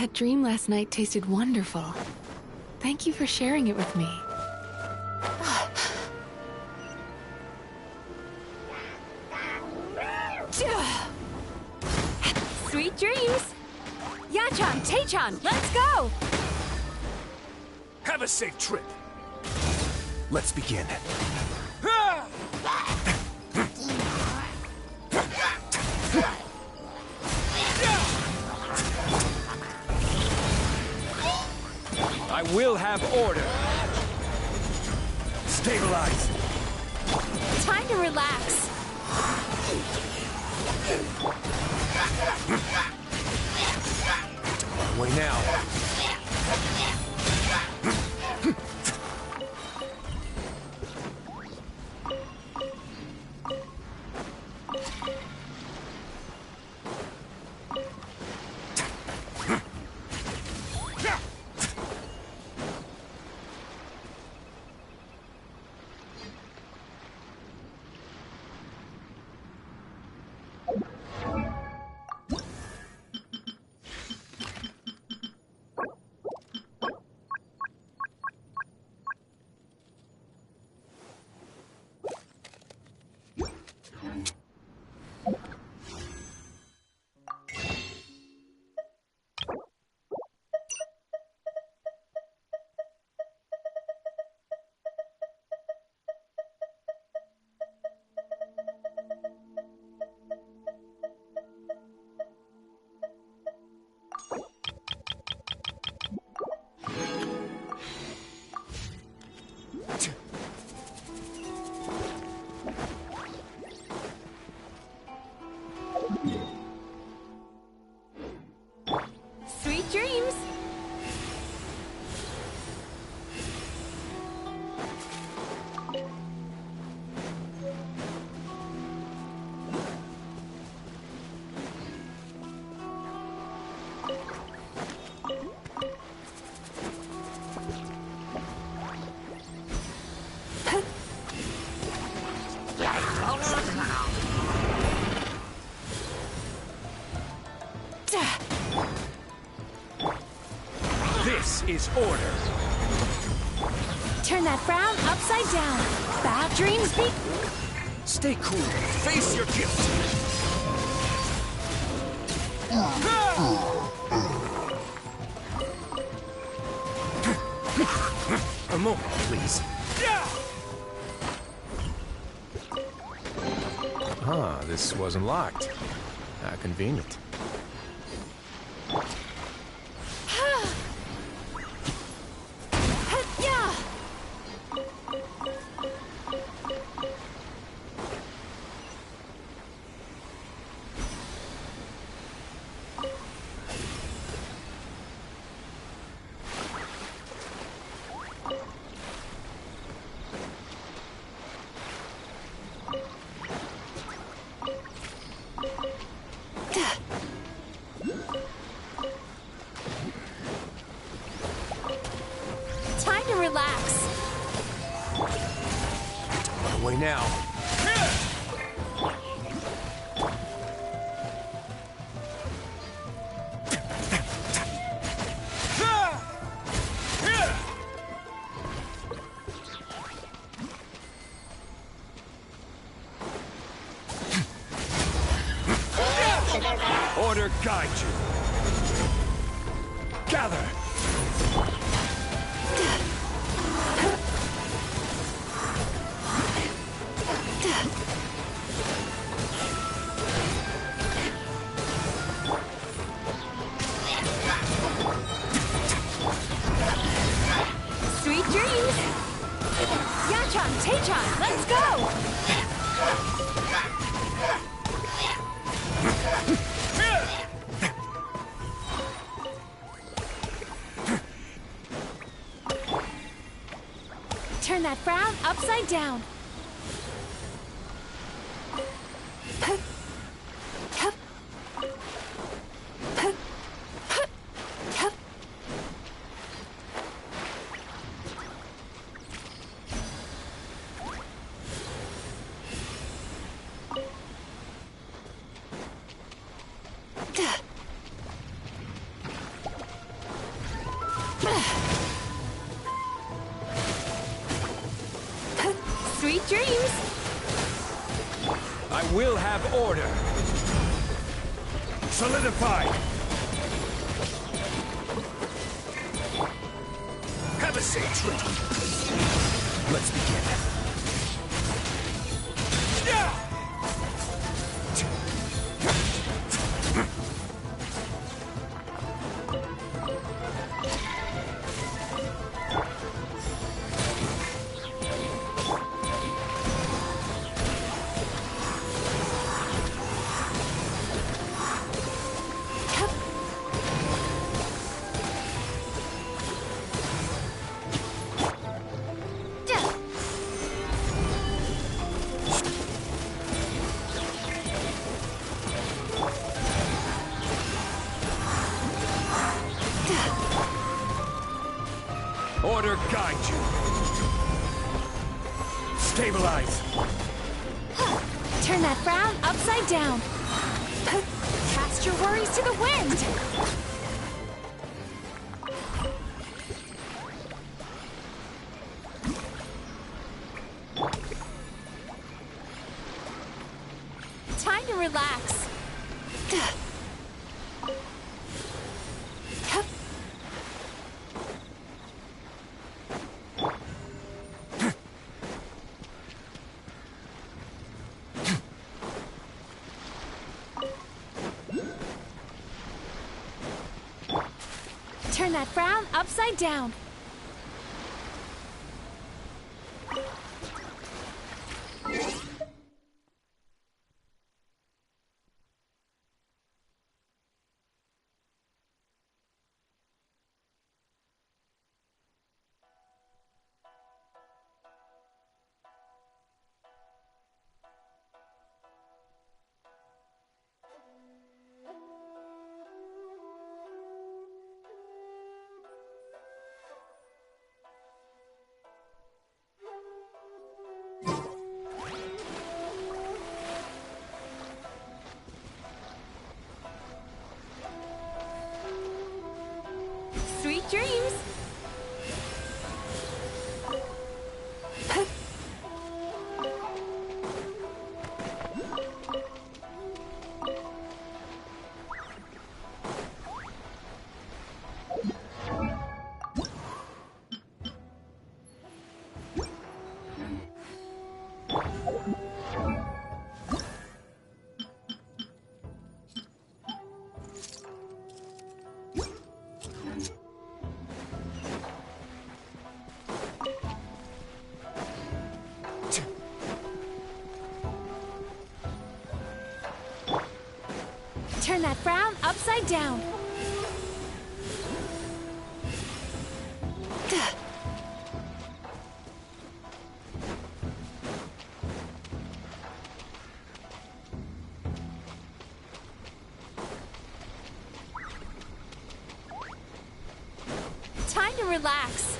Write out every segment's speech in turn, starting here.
That dream last night tasted wonderful. Thank you for sharing it with me. Sweet dreams! Yachan, Taechan, let's go! Have a safe trip. Let's begin. I will have order. Stabilize. Time to relax. Way now. Sweet dreams! This is order. Turn that frown upside down. Bad dreams be... Stay cool. Face your guilt. A moment, please. Ah, this wasn't locked. How convenient. Yeah! Time to relax. Way now. Order guide you. Gather. Sweet dreams! Yachan, Taechan, let's go! Turn that frown upside down. Sweet dreams! I will have order. Solidify. Have a safe trip. Let's begin. Yeah! Order guide you. Stabilize. Turn that frown upside down. Cast your worries to the wind. Time to relax. Turn that frown upside down. Sweet dreams! Turn that frown upside down. Time to relax.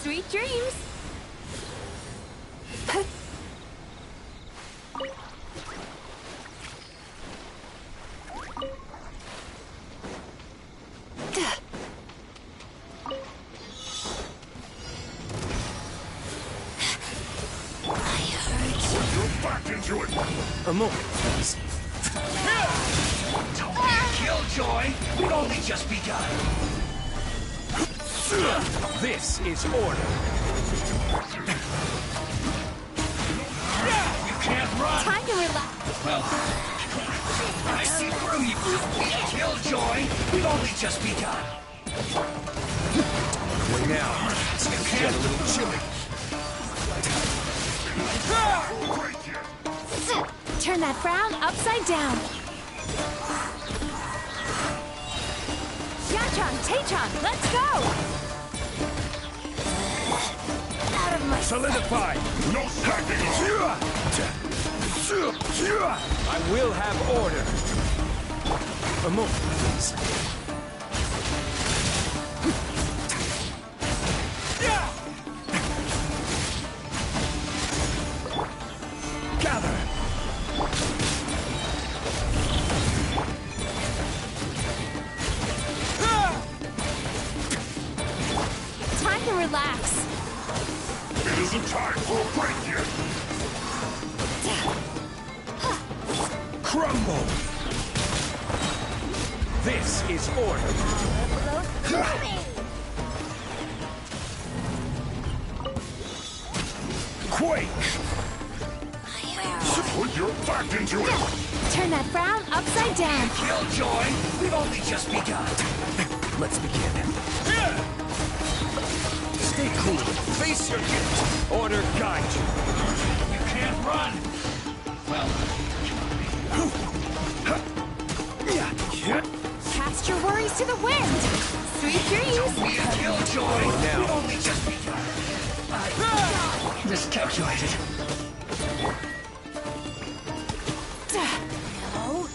Sweet dreams! A moment, please. Don't be a killjoy! We've only just begun! This is order. You can't run! Time to relax. Well, I see through you! Don't be a killjoy! We've only just begun! Wait now. You Get can't... a little chilly. Turn that frown upside down. Yachan, Tachan, let's go! Out of my Solidify. No sacrifice. I will have order. A moment, please. relax. It isn't time for a break yet. Crumble! This is order. Quake! Put your back into it! Turn that frown upside down. Killjoy, we've only just begun. Let's begin. Stay cool. Face your gift. Order guide you. You can't run. Well, Cast your worries to the wind. Sweet dreams. be a Killjoy. now. We've only just begun. I miscalculated. No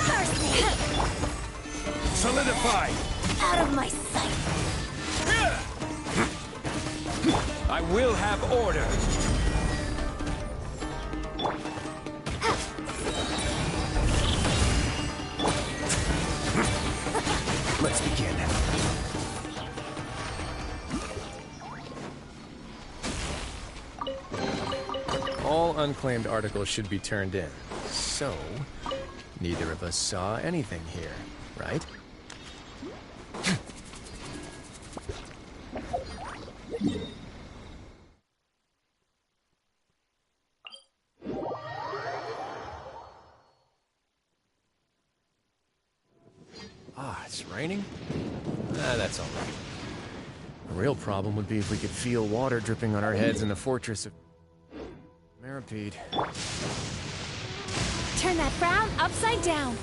mercy. Solidify. Out of my sight. I will have order. Let's begin. All unclaimed articles should be turned in. So, neither of us saw anything here, right? Ah, it's raining? That's all right. The real problem would be if we could feel water dripping on our heads in the fortress of Maripede. Turn that frown upside down.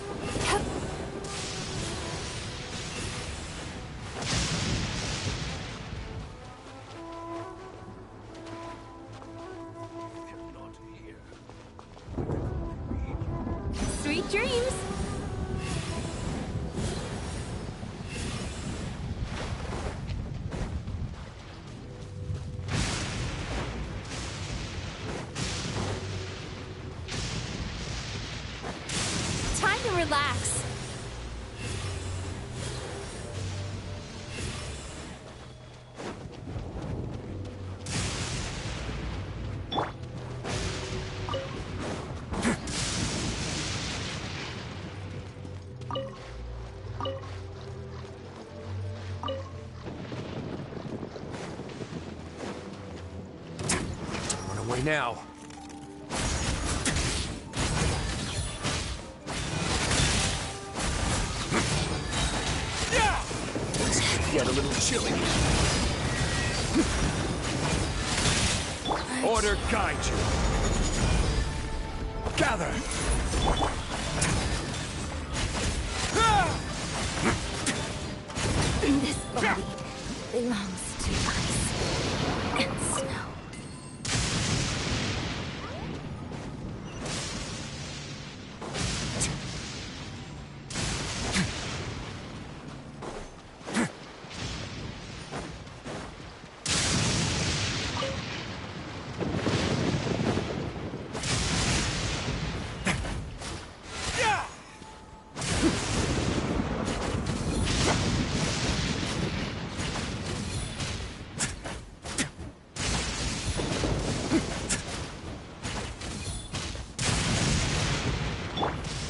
Sweet dreams. Time to relax. Run away now. Get a little chilly. Order guide you. Gather. This body belongs to ice and snow.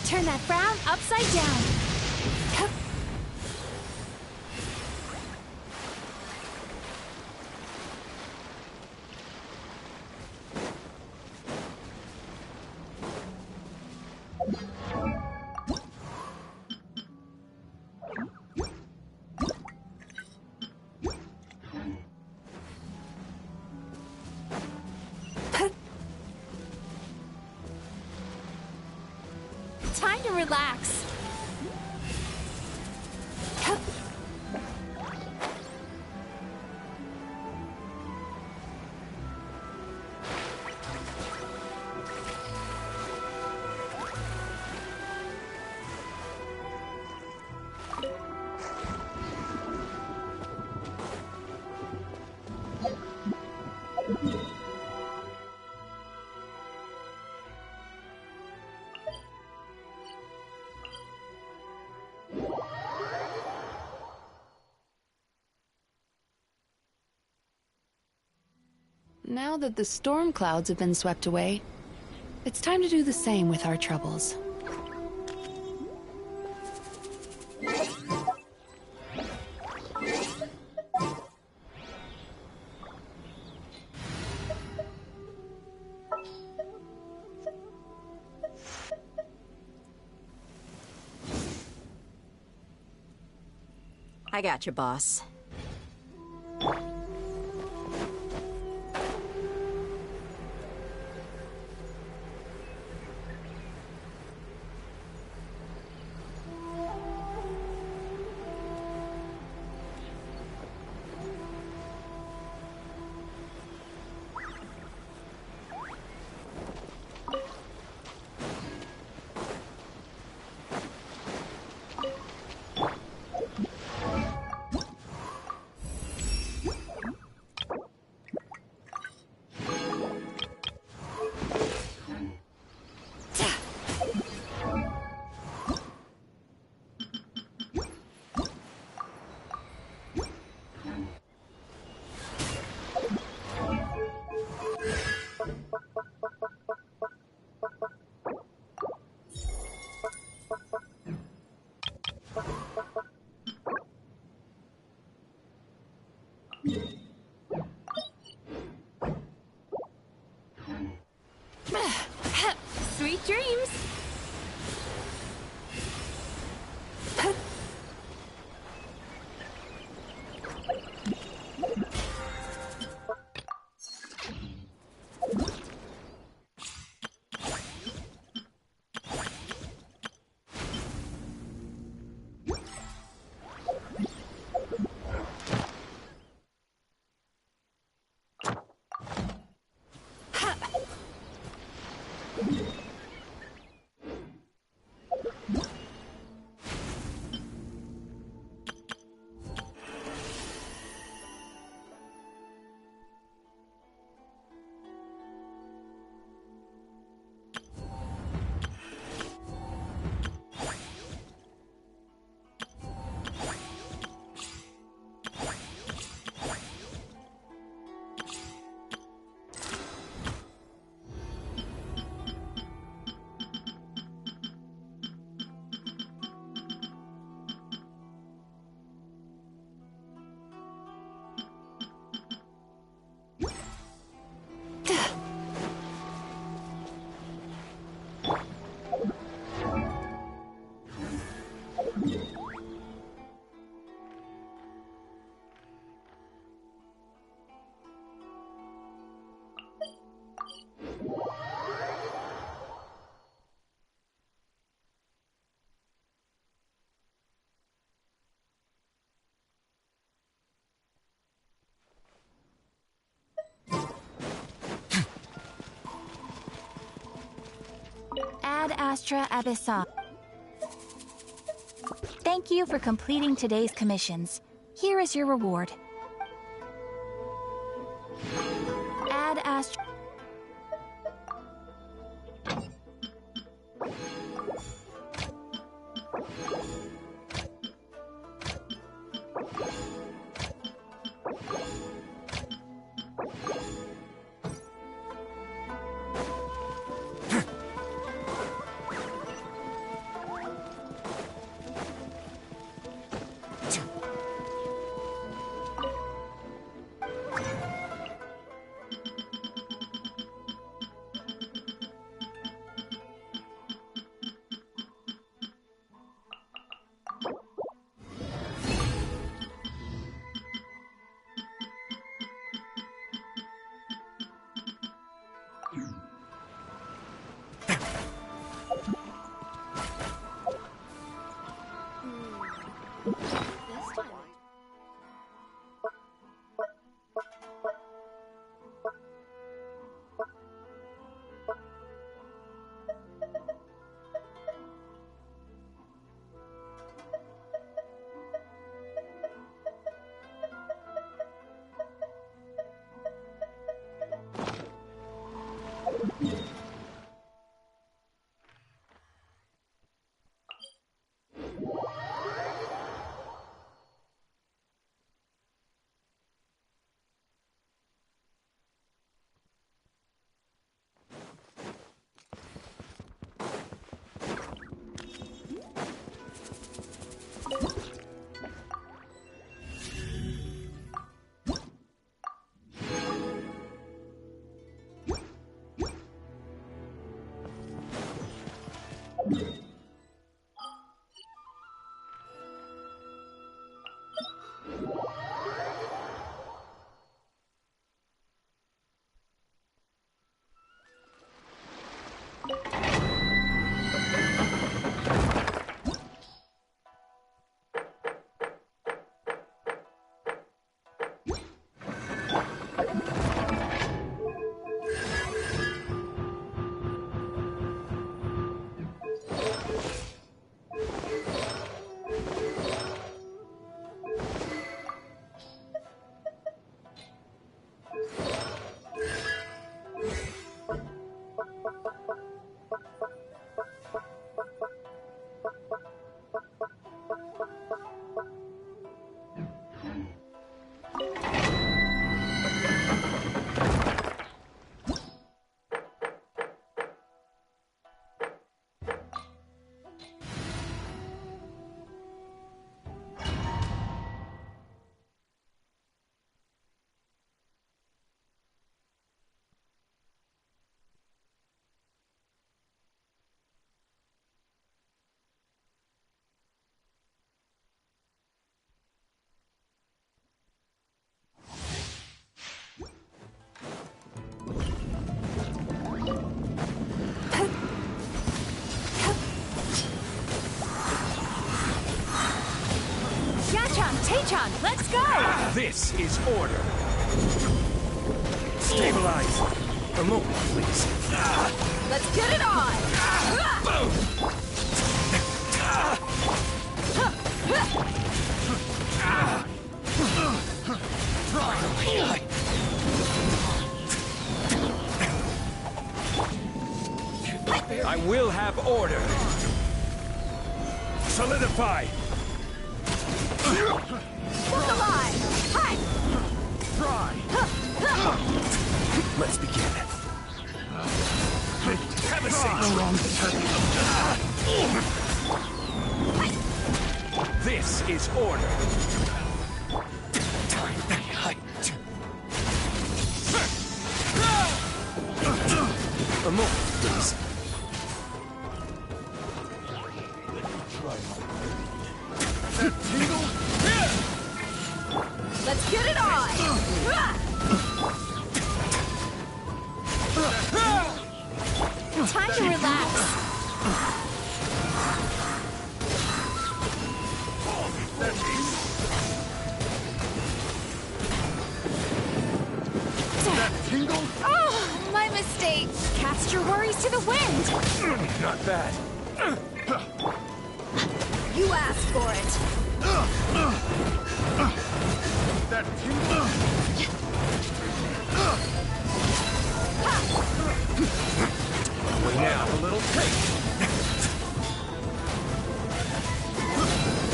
Turn that frown upside down. Time to relax. Now that the storm clouds have been swept away, it's time to do the same with our troubles. I got you, boss. Sweet dreams! Ad Astra Abyssa. Thank you for completing today's commissions. Here is your reward. Ad Astra. Chun, let's go! This is order. Stabilize. A moment, please. Let's get it on! Boom! I will have order. Solidify. Look alive! Hi! Try. Let's begin. Have a seat. This is order. A moment, please. Let's get it on! Time to relax. Oh, my mistake. Cast your worries to the wind. Not bad. You asked for it. That tingle. We now have a little taste.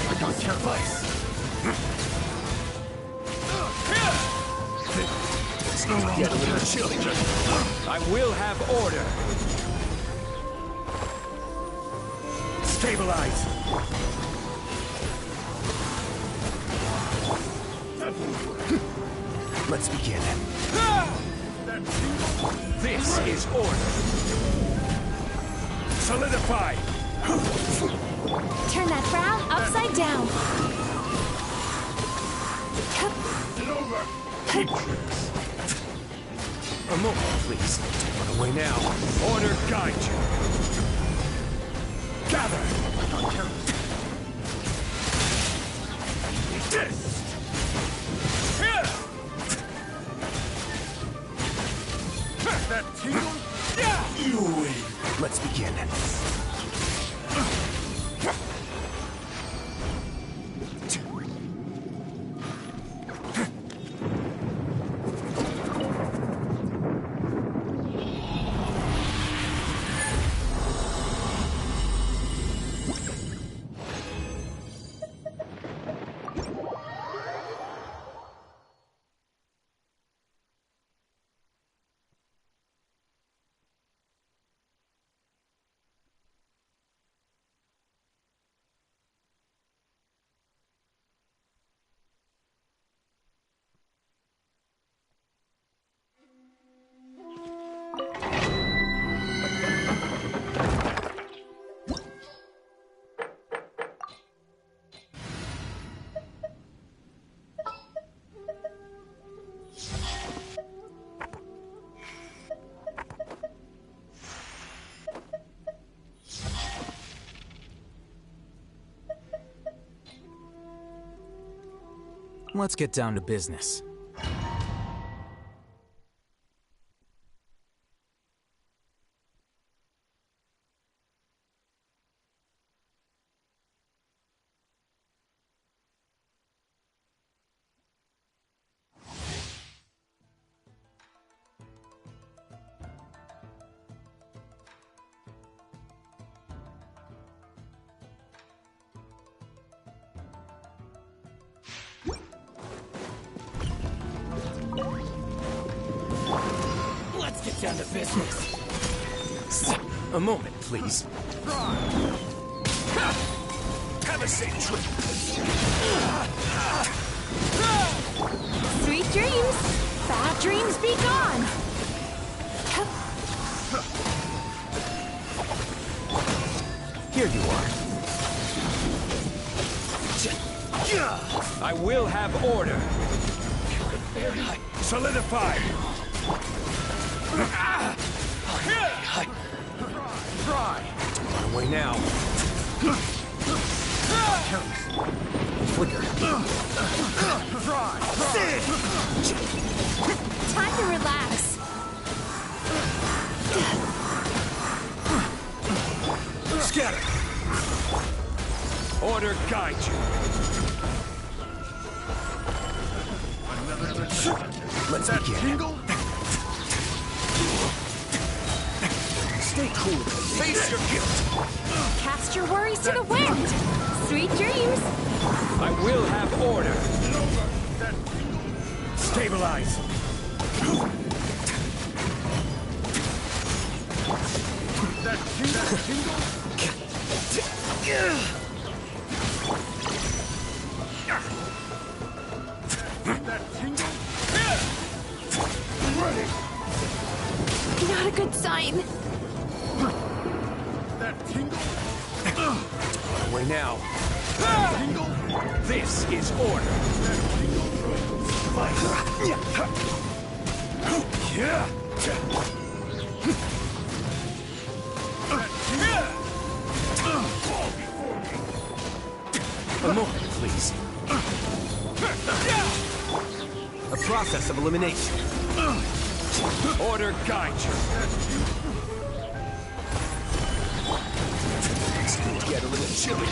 I got your advice. Get a little chilly. I will have order. Stabilize. Let's begin. This is order. Solidify. Turn that frown upside down. A moment, please. Run away now. Order guide you. Gather. This. That tingle? You win. Let's begin. Let's get down to business. Let's get down to business. A moment, please. Have a safe trip. Sweet dreams. Bad dreams be gone. Here you are. I will have order. Solidify. Try. Run away now. flicker. Time to relax. Scatter! Order guide you. Let's begin. Stay cool. Face your guilt. Cast your worries to the wind. Sweet dreams. I will have order. Stabilize. Not a good sign. Away now. This is order. A moment, please. A process of elimination. Order guide you. It's gonna get a little chilly.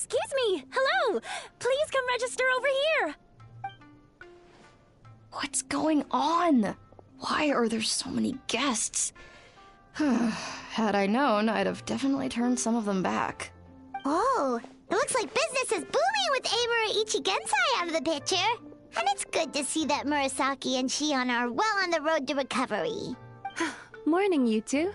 Excuse me! Hello! Please come register over here! What's going on? Why are there so many guests? Had I known, I'd have definitely turned some of them back. Oh, it looks like business is booming with Amura Ichigensai out of the picture. And it's good to see that Murasaki and Shion are well on the road to recovery. Morning, you two.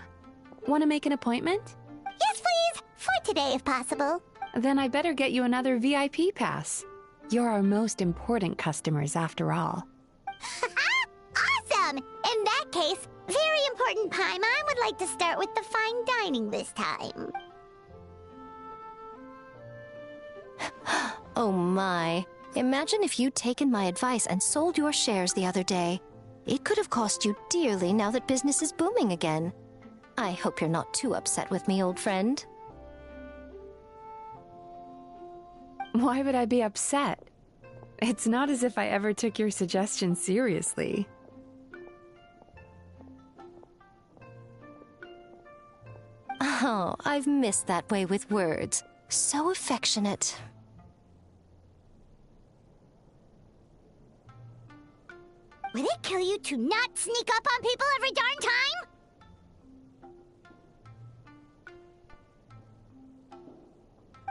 Want to make an appointment? Yes, please! For today, if possible. Then I better get you another VIP pass. You're our most important customers, after all. Awesome! In that case, very important Paimon would like to start with the fine dining this time. Oh my. Imagine if you'd taken my advice and sold your shares the other day. It could have cost you dearly now that business is booming again. I hope you're not too upset with me, old friend. Why would I be upset? It's not as if I ever took your suggestion seriously. Oh, I've missed that way with words. So affectionate. Would it kill you to not sneak up on people every darn time?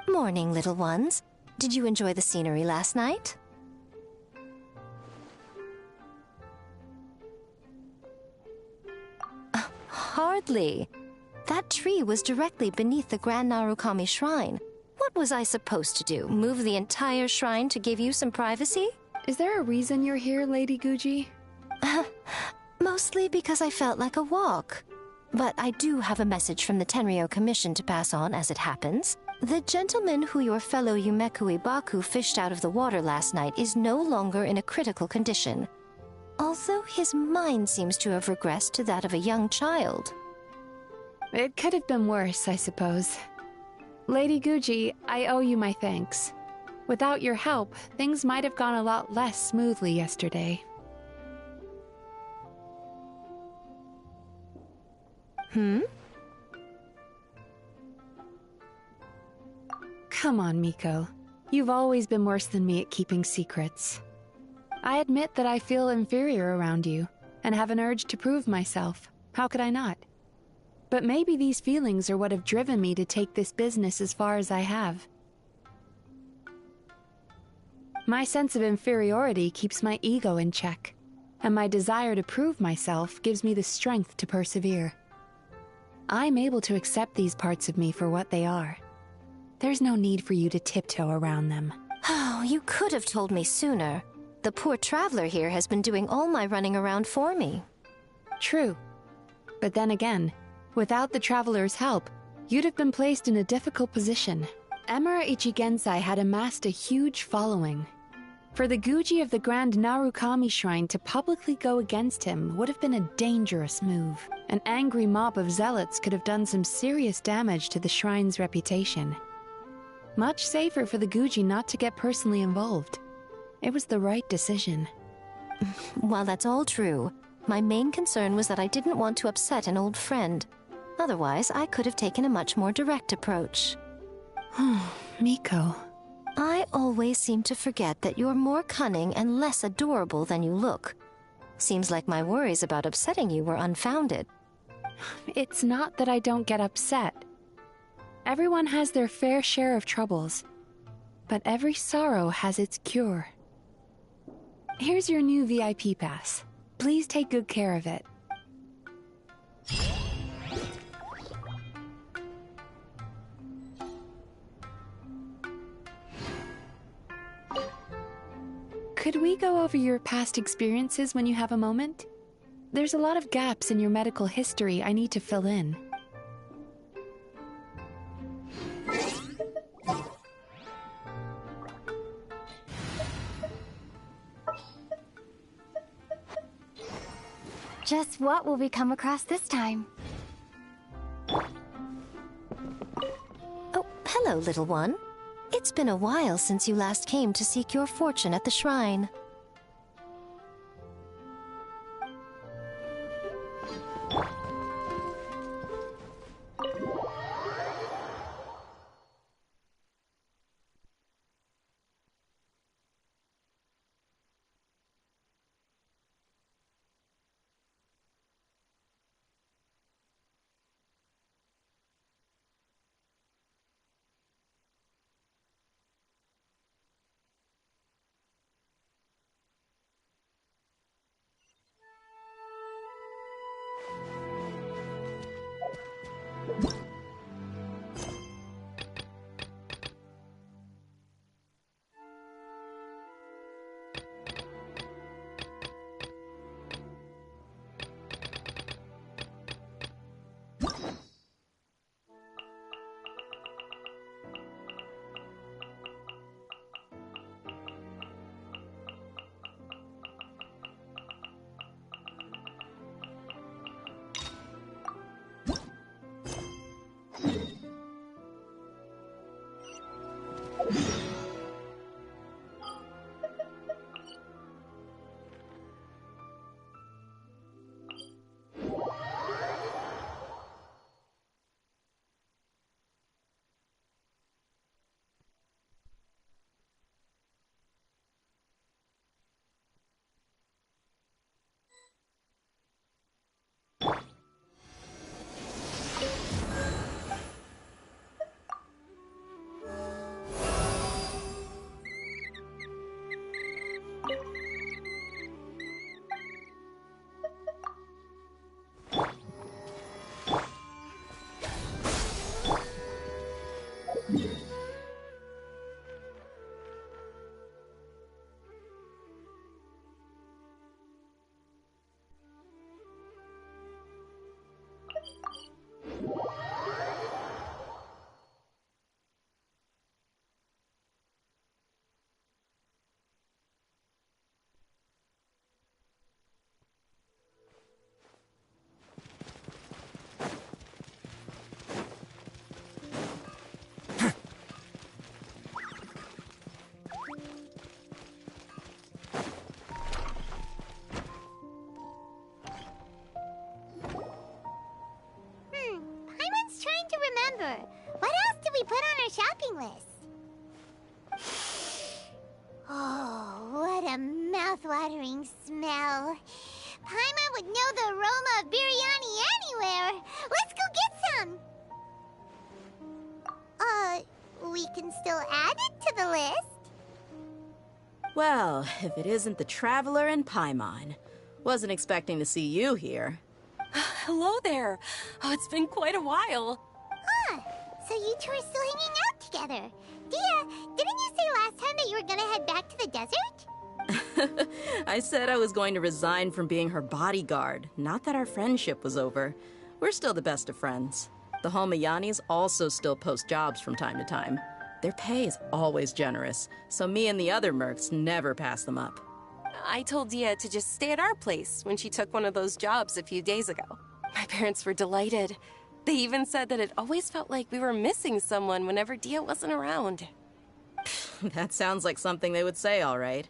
Morning, little ones. Did you enjoy the scenery last night? Hardly. That tree was directly beneath the Grand Narukami Shrine. What was I supposed to do? Move the entire shrine to give you some privacy? Is there a reason you're here, Lady Guji? Mostly because I felt like a walk. But I do have a message from the Tenryo Commission to pass on as it happens. The gentleman who your fellow Yumeku Ibaku fished out of the water last night is no longer in a critical condition. Although his mind seems to have regressed to that of a young child. It could have been worse, I suppose. Lady Guji, I owe you my thanks. Without your help, things might have gone a lot less smoothly yesterday. Come on, Miko. You've always been worse than me at keeping secrets. I admit that I feel inferior around you, and have an urge to prove myself. How could I not? But maybe these feelings are what have driven me to take this business as far as I have. My sense of inferiority keeps my ego in check, and my desire to prove myself gives me the strength to persevere. I'm able to accept these parts of me for what they are. There's no need for you to tiptoe around them. Oh, you could have told me sooner. The poor traveler here has been doing all my running around for me. True. But then again, without the traveler's help, you'd have been placed in a difficult position. Emira Ichigensai had amassed a huge following. For the Guji of the Grand Narukami Shrine to publicly go against him would have been a dangerous move. An angry mob of zealots could have done some serious damage to the shrine's reputation. Much safer for the Guji not to get personally involved. It was the right decision. While that's all true, my main concern was that I didn't want to upset an old friend. Otherwise, I could have taken a much more direct approach. Miko. I always seem to forget that you're more cunning and less adorable than you look. Seems like my worries about upsetting you were unfounded. It's not that I don't get upset. Everyone has their fair share of troubles, but every sorrow has its cure. Here's your new VIP pass. Please take good care of it. Could we go over your past experiences when you have a moment? There's a lot of gaps in your medical history I need to fill in. Just what will we come across this time? Oh, hello, little one. It's been a while since you last came to seek your fortune at the shrine. remember. What else did we put on our shopping list? Oh, what a mouth-watering smell. Paimon would know the aroma of biryani anywhere. Let's go get some. We can still add it to the list. Well, if it isn't the Traveler and Paimon. Wasn't expecting to see you here. Hello there. Oh, it's been quite a while. Ah, so you two are still hanging out together. Deyha, didn't you say last time that you were gonna head back to the desert? I said I was going to resign from being her bodyguard, not that our friendship was over. We're still the best of friends. The Homayanis also still post jobs from time to time. Their pay is always generous, so me and the other mercs never pass them up. I told Deyha to just stay at our place when she took one of those jobs a few days ago. My parents were delighted. They even said that it always felt like we were missing someone whenever Deyha wasn't around. That sounds like something they would say, all right.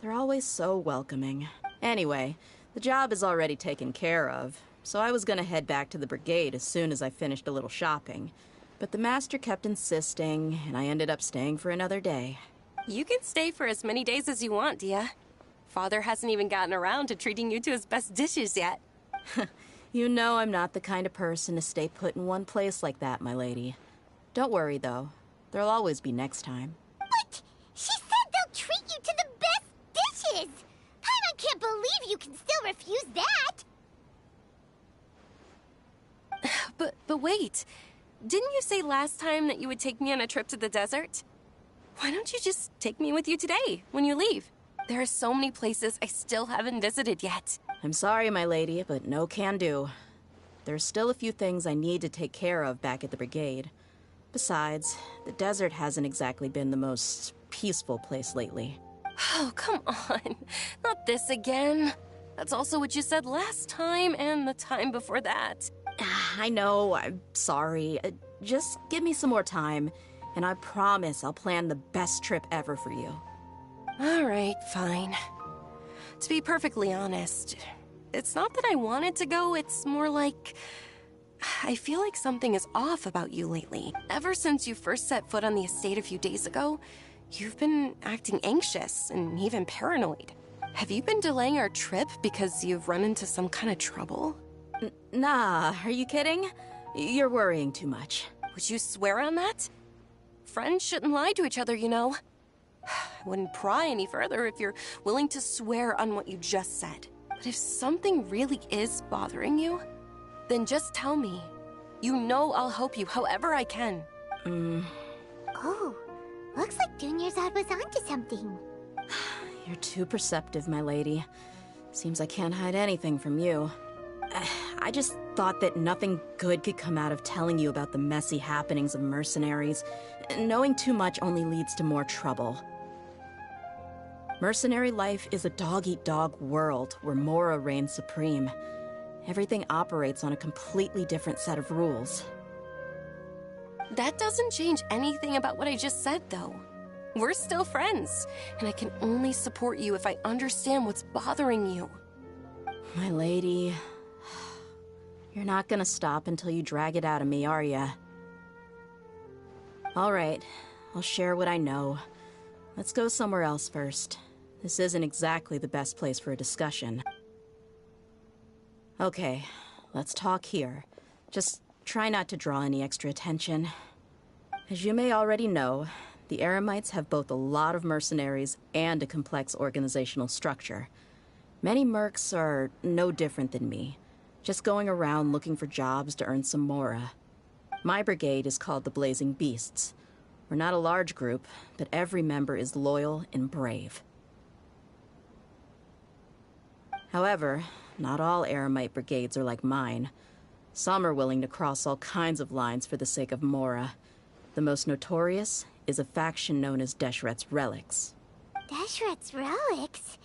They're always so welcoming. Anyway, the job is already taken care of, so I was gonna head back to the brigade as soon as I finished a little shopping. But the master kept insisting, and I ended up staying for another day. You can stay for as many days as you want, Deyha. Father hasn't even gotten around to treating you to his best dishes yet. You know I'm not the kind of person to stay put in one place like that, my lady. Don't worry, though. There'll always be next time. What? She said they'll treat you to the best dishes! I can't believe you can still refuse that! But wait. Didn't you say last time that you would take me on a trip to the desert? Why don't you just take me with you today, when you leave? There are so many places I still haven't visited yet. I'm sorry, my lady, but no can do. There's still a few things I need to take care of back at the brigade. Besides, the desert hasn't exactly been the most peaceful place lately. Oh, come on. Not this again. That's also what you said last time and the time before that. I know, I'm sorry. Just give me some more time, and I promise I'll plan the best trip ever for you. All right, fine. To be perfectly honest, it's not that I wanted to go, it's more like... I feel like something is off about you lately. Ever since you first set foot on the estate a few days ago, you've been acting anxious and even paranoid. Have you been delaying our trip because you've run into some kind of trouble? Nah, are you kidding? You're worrying too much. Would you swear on that? Friends shouldn't lie to each other, you know. I wouldn't pry any further if you're willing to swear on what you just said. But if something really is bothering you, then just tell me. You know I'll help you however I can. Oh, looks like Dunyarzad was onto something. You're too perceptive, my lady. Seems I can't hide anything from you. I just thought that nothing good could come out of telling you about the messy happenings of mercenaries. Knowing too much only leads to more trouble. Mercenary life is a dog-eat-dog world where Mora reigns supreme. Everything operates on a completely different set of rules. That doesn't change anything about what I just said, though. We're still friends, and I can only support you if I understand what's bothering you. My lady... You're not gonna stop until you drag it out of me, are ya? Alright, I'll share what I know. Let's go somewhere else first. This isn't exactly the best place for a discussion. Okay, let's talk here. Just try not to draw any extra attention. As you may already know, the Eremites have both a lot of mercenaries and a complex organizational structure. Many mercs are no different than me, just going around looking for jobs to earn some mora. My brigade is called the Blazing Beasts. We're not a large group, but every member is loyal and brave. However, not all Eremite brigades are like mine. Some are willing to cross all kinds of lines for the sake of mora. The most notorious is a faction known as Deshret's Relics. Deshret's Relics?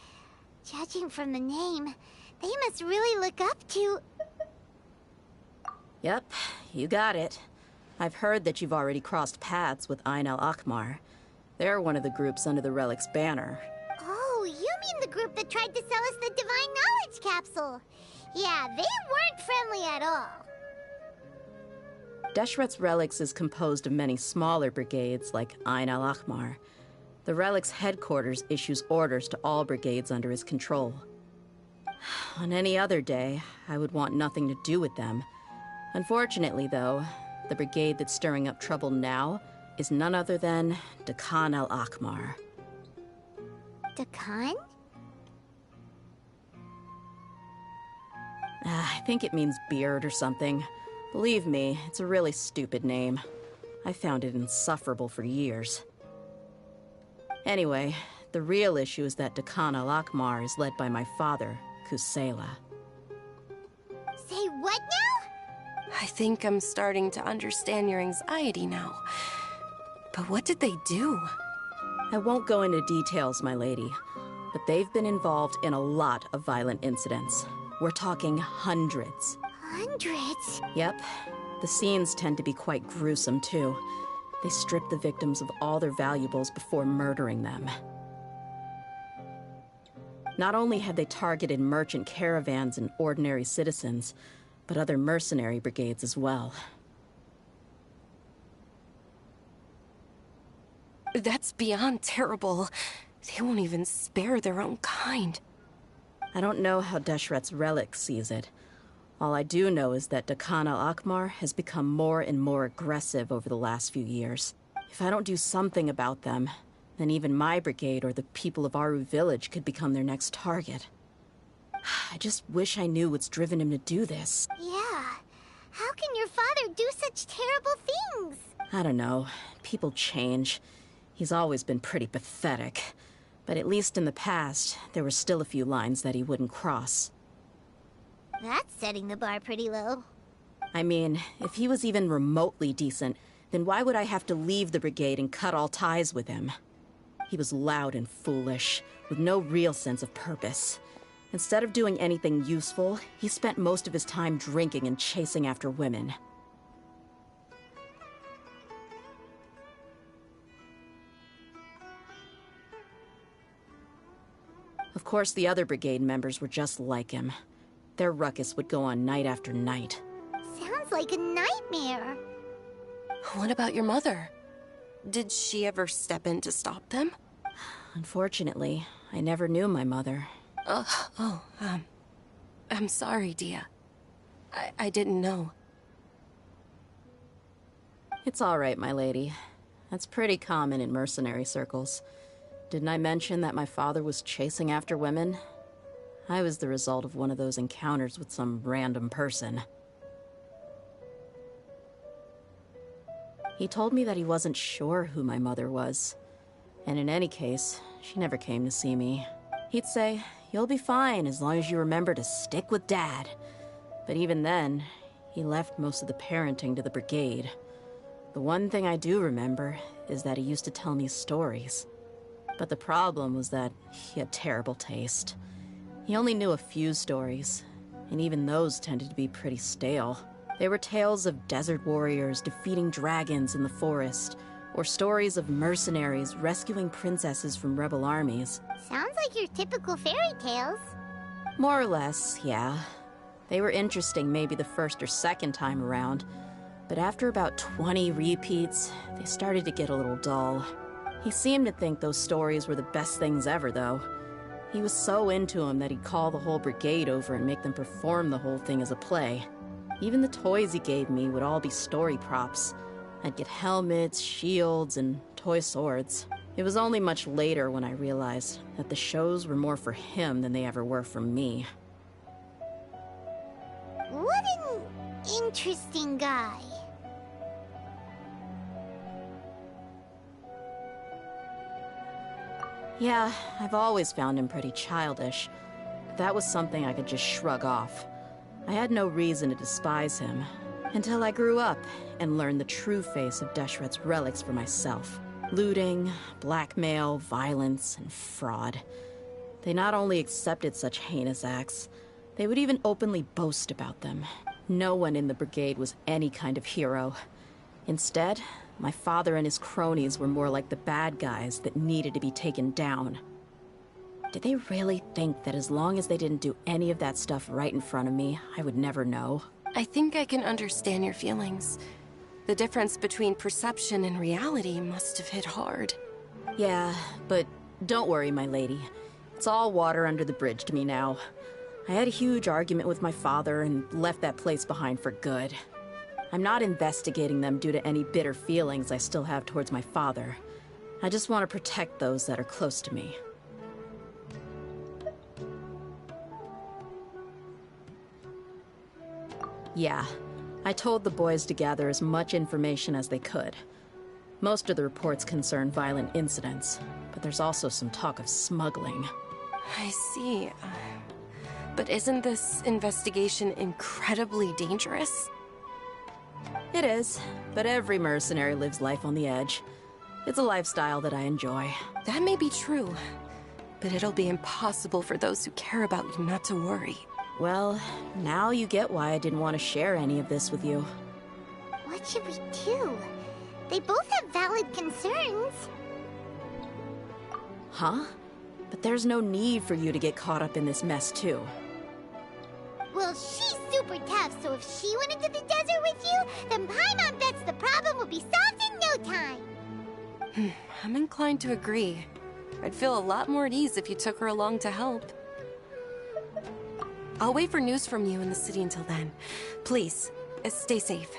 Judging from the name, they must really look up to... Yep, you got it. I've heard that you've already crossed paths with Ain al-Akmar. They're one of the groups under the Relic's banner. Oh, you mean the group that tried to sell us the Divine Knowledge Capsule? Yeah, they weren't friendly at all. Deshret's Relics is composed of many smaller brigades like Ain al-Ahmar. The Relic's headquarters issues orders to all brigades under his control. On any other day, I would want nothing to do with them. Unfortunately, though, the brigade that's stirring up trouble now is none other than Dekhan al-Ahmar. Dekhan? I think it means beard or something. Believe me, it's a really stupid name. I found it insufferable for years. Anyway, the real issue is that Dekhan al-Ahmar is led by my father, Kusela. Say what now? I think I'm starting to understand your anxiety now. But what did they do? I won't go into details, my lady, but they've been involved in a lot of violent incidents. We're talking hundreds. Hundreds? Yep. The scenes tend to be quite gruesome, too. They strip the victims of all their valuables before murdering them. Not only have they targeted merchant caravans and ordinary citizens, but other mercenary brigades as well. That's beyond terrible. They won't even spare their own kind. I don't know how Deshret's Relic sees it. All I do know is that Dekhan al-Ahmar has become more and more aggressive over the last few years. If I don't do something about them, then even my brigade or the people of Aru village could become their next target. I just wish I knew what's driven him to do this. Yeah. How can your father do such terrible things? I don't know. People change. He's always been pretty pathetic. But at least in the past, there were still a few lines that he wouldn't cross. That's setting the bar pretty low. I mean, if he was even remotely decent, then why would I have to leave the brigade and cut all ties with him? He was loud and foolish, with no real sense of purpose. Instead of doing anything useful, he spent most of his time drinking and chasing after women. Of course, the other brigade members were just like him. Their ruckus would go on night after night. Sounds like a nightmare. What about your mother? Did she ever step in to stop them? Unfortunately, I never knew my mother. I'm sorry, Deyha. I didn't know. It's all right, my lady. That's pretty common in mercenary circles. Didn't I mention that my father was chasing after women? I was the result of one of those encounters with some random person. He told me that he wasn't sure who my mother was. And in any case, she never came to see me. He'd say, "You'll be fine as long as you remember to stick with Dad." But even then, he left most of the parenting to the brigade. The one thing I do remember is that he used to tell me stories. But the problem was that he had terrible taste. He only knew a few stories, and even those tended to be pretty stale. They were tales of desert warriors defeating dragons in the forest, or stories of mercenaries rescuing princesses from rebel armies. Sounds like your typical fairy tales. More or less, yeah. They were interesting maybe the first or second time around, but after about 20 repeats, they started to get a little dull. He seemed to think those stories were the best things ever, though. He was so into them that he'd call the whole brigade over and make them perform the whole thing as a play. Even the toys he gave me would all be story props. I'd get helmets, shields, and toy swords. It was only much later when I realized that the shows were more for him than they ever were for me. What an interesting guy. Yeah, I've always found him pretty childish. That was something I could just shrug off. I had no reason to despise him, until I grew up and learned the true face of Deshret's Relics for myself. Looting, blackmail, violence, and fraud. They not only accepted such heinous acts, they would even openly boast about them. No one in the brigade was any kind of hero. Instead, my father and his cronies were more like the bad guys that needed to be taken down. Did they really think that as long as they didn't do any of that stuff right in front of me, I would never know? I think I can understand your feelings. The difference between perception and reality must have hit hard. Yeah, but don't worry, my lady. It's all water under the bridge to me now. I had a huge argument with my father and left that place behind for good. I'm not investigating them due to any bitter feelings I still have towards my father. I just want to protect those that are close to me. Yeah, I told the boys to gather as much information as they could. Most of the reports concern violent incidents, but there's also some talk of smuggling. I see. But isn't this investigation incredibly dangerous? It is, but every mercenary lives life on the edge. It's a lifestyle that I enjoy. That may be true, but it'll be impossible for those who care about you not to worry. Well, now you get why I didn't want to share any of this with you. What should we do? They both have valid concerns. Huh? But there's no need for you to get caught up in this mess, too. Well, she's super tough, so if she went into the desert with you, then Paimon bets the problem will be solved in no time. I'm inclined to agree. I'd feel a lot more at ease if you took her along to help. I'll wait for news from you in the city until then. Please, stay safe.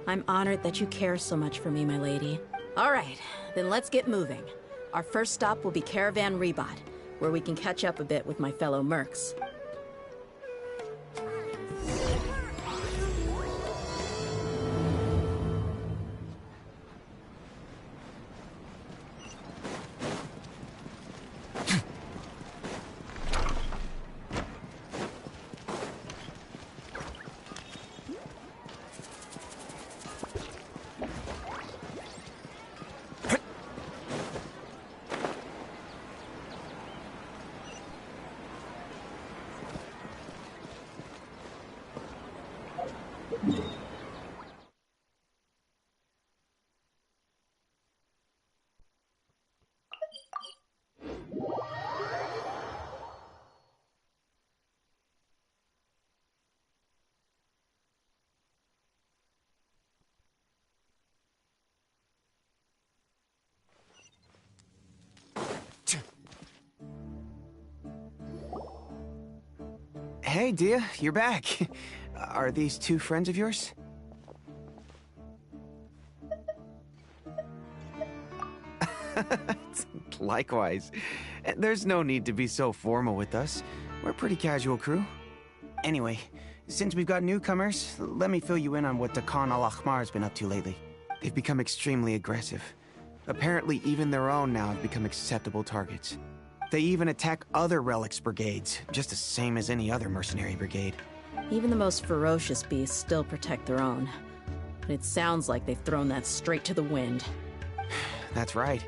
I'm honored that you care so much for me, my lady. All right, then let's get moving. Our first stop will be Caravan Rebot, where we can catch up a bit with my fellow mercs. Hey, Deyha, you're back. Are these two friends of yours? Likewise. There's no need to be so formal with us. We're a pretty casual crew. Anyway, since we've got newcomers, let me fill you in on what Dakan al-Ahmar has been up to lately. They've become extremely aggressive. Apparently, even their own now have become acceptable targets. They even attack other relics brigades, just the same as any other mercenary brigade. Even the most ferocious beasts still protect their own. But it sounds like they've thrown that straight to the wind. That's right.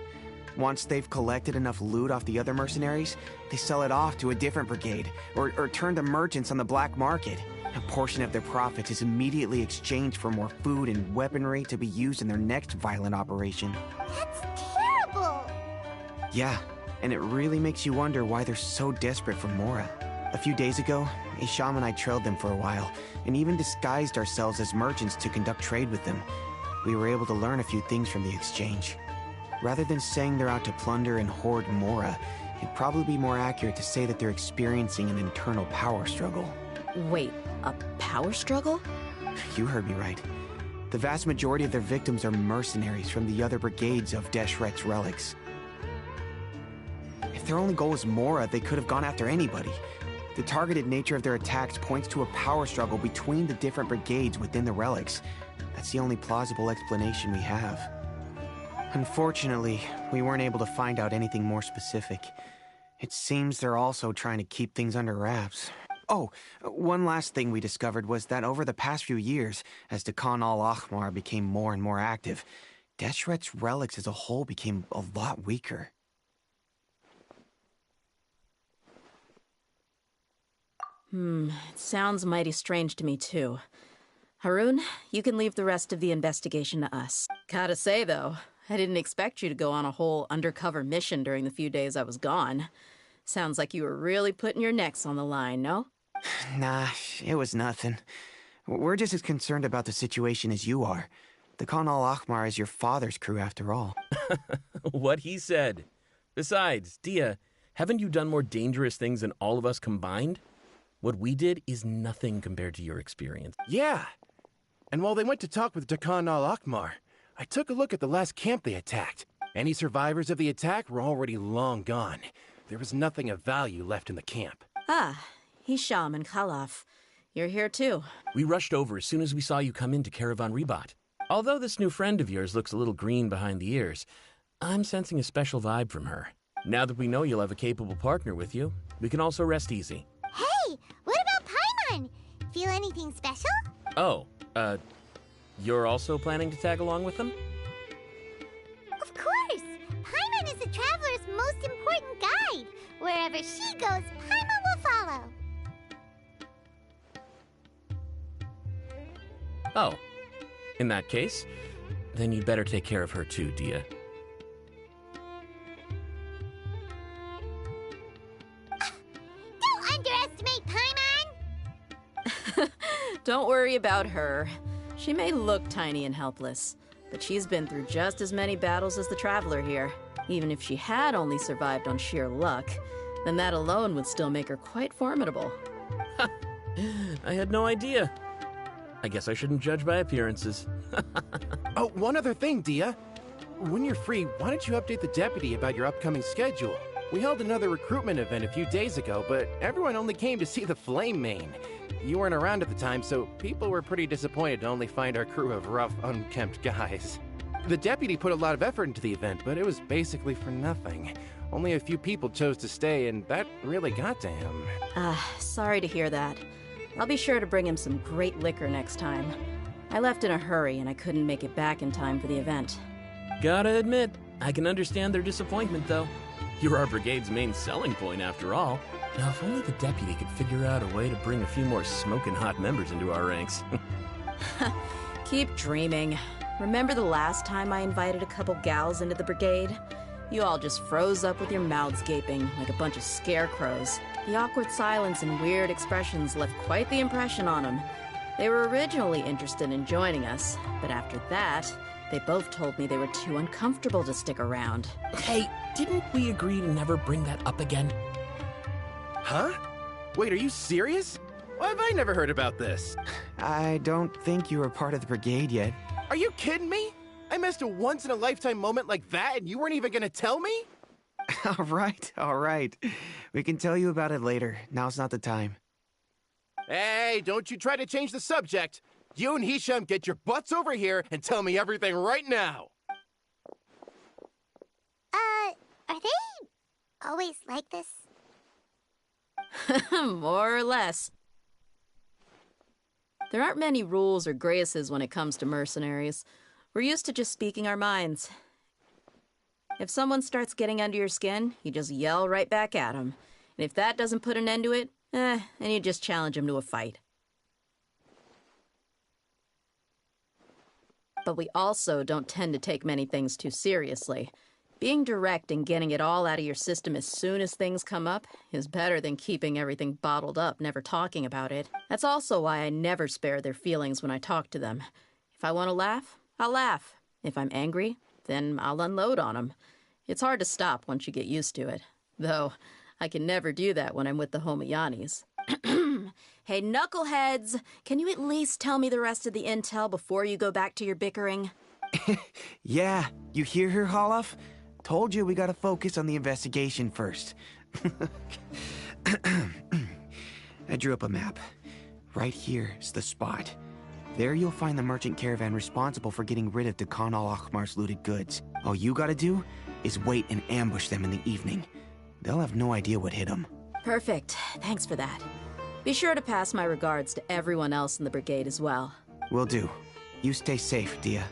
Once they've collected enough loot off the other mercenaries, they sell it off to a different brigade, or turn to merchants on the black market. A portion of their profits is immediately exchanged for more food and weaponry to be used in their next violent operation. That's terrible! Yeah, and it really makes you wonder why they're so desperate for Mora. A few days ago, Isham and I trailed them for a while, and even disguised ourselves as merchants to conduct trade with them. We were able to learn a few things from the exchange. Rather than saying they're out to plunder and hoard Mora, it'd probably be more accurate to say that they're experiencing an internal power struggle. Wait, a power struggle? You heard me right. The vast majority of their victims are mercenaries from the other brigades of Deshret's relics. If their only goal was Mora, they could have gone after anybody. The targeted nature of their attacks points to a power struggle between the different brigades within the relics. That's the only plausible explanation we have. Unfortunately, we weren't able to find out anything more specific. It seems they're also trying to keep things under wraps. Oh, one last thing we discovered was that over the past few years, as Dakan al-Ahmar became more and more active, Deshret's relics as a whole became a lot weaker. It sounds mighty strange to me, too. Harun, you can leave the rest of the investigation to us. Gotta say, though, I didn't expect you to go on a whole undercover mission during the few days I was gone. Sounds like you were really putting your necks on the line, no? Nah, it was nothing. We're just as concerned about the situation as you are. The Khan al-Ahmar is your father's crew, after all. What he said. Besides, Deyha, haven't you done more dangerous things than all of us combined? What we did is nothing compared to your experience. Yeah. And while they went to talk with Khan al-Ahmar, I took a look at the last camp they attacked. Any survivors of the attack were already long gone. There was nothing of value left in the camp. Ah, Hisham and Khalaf. You're here too. We rushed over as soon as we saw you come into Caravan Ribat. Although this new friend of yours looks a little green behind the ears, I'm sensing a special vibe from her. Now that we know you'll have a capable partner with you, we can also rest easy. Hey, what about Paimon? Feel anything special? Oh, you're also planning to tag along with them? Of course! Paimon is the traveler's most important guide. Wherever she goes, Paimon will follow. Oh, in that case, then you'd better take care of her too, Deyha. Don't underestimate Paimon! Don't worry about her. She may look tiny and helpless, but she's been through just as many battles as the traveler here. Even if she had only survived on sheer luck, then that alone would still make her quite formidable. I had no idea. I guess I shouldn't judge by appearances. Oh, one other thing, Deyha. When you're free, why don't you update the deputy about your upcoming schedule? We held another recruitment event a few days ago, but everyone only came to see the Flame Main. You weren't around at the time, so people were pretty disappointed to only find our crew of rough, unkempt guys. The deputy put a lot of effort into the event, but it was basically for nothing. Only a few people chose to stay, and that really got to him. Sorry to hear that. I'll be sure to bring him some great liquor next time. I left in a hurry, and I couldn't make it back in time for the event. Gotta admit, I can understand their disappointment, though. You're our brigade's main selling point, after all. Now, if only the deputy could figure out a way to bring a few more smoking hot members into our ranks. Keep dreaming. Remember the last time I invited a couple gals into the brigade? You all just froze up with your mouths gaping like a bunch of scarecrows. The awkward silence and weird expressions left quite the impression on them. They were originally interested in joining us, but after that, they both told me they were too uncomfortable to stick around. Hey, didn't we agree to never bring that up again? Huh? Wait, are you serious? Why have I never heard about this? I don't think you were part of the brigade yet. Are you kidding me? I missed a once-in-a-lifetime moment like that and you weren't even gonna tell me? All right. We can tell you about it later. Now's not the time. Hey, don't you try to change the subject. You and Hisham get your butts over here and tell me everything right now. Are they always like this? More or less. There aren't many rules or graces when it comes to mercenaries. We're used to just speaking our minds. If someone starts getting under your skin, you just yell right back at them. And if that doesn't put an end to it, then you just challenge them to a fight. But we also don't tend to take many things too seriously. Being direct and getting it all out of your system as soon as things come up is better than keeping everything bottled up, never talking about it. That's also why I never spare their feelings when I talk to them. If I want to laugh, I'll laugh. If I'm angry, then I'll unload on them. It's hard to stop once you get used to it. Though, I can never do that when I'm with the Homayanis. Hey, knuckleheads! Can you at least tell me the rest of the intel before you go back to your bickering? Yeah, you hear her, Khalaf? Told you we gotta focus on the investigation first. I drew up a map. Right here's the spot. There you'll find the merchant caravan responsible for getting rid of Khan al-Ahmar's looted goods. All you gotta do is wait and ambush them in the evening. They'll have no idea what hit them. Perfect. Thanks for that. Be sure to pass my regards to everyone else in the brigade as well. Will do. You stay safe, Deyha.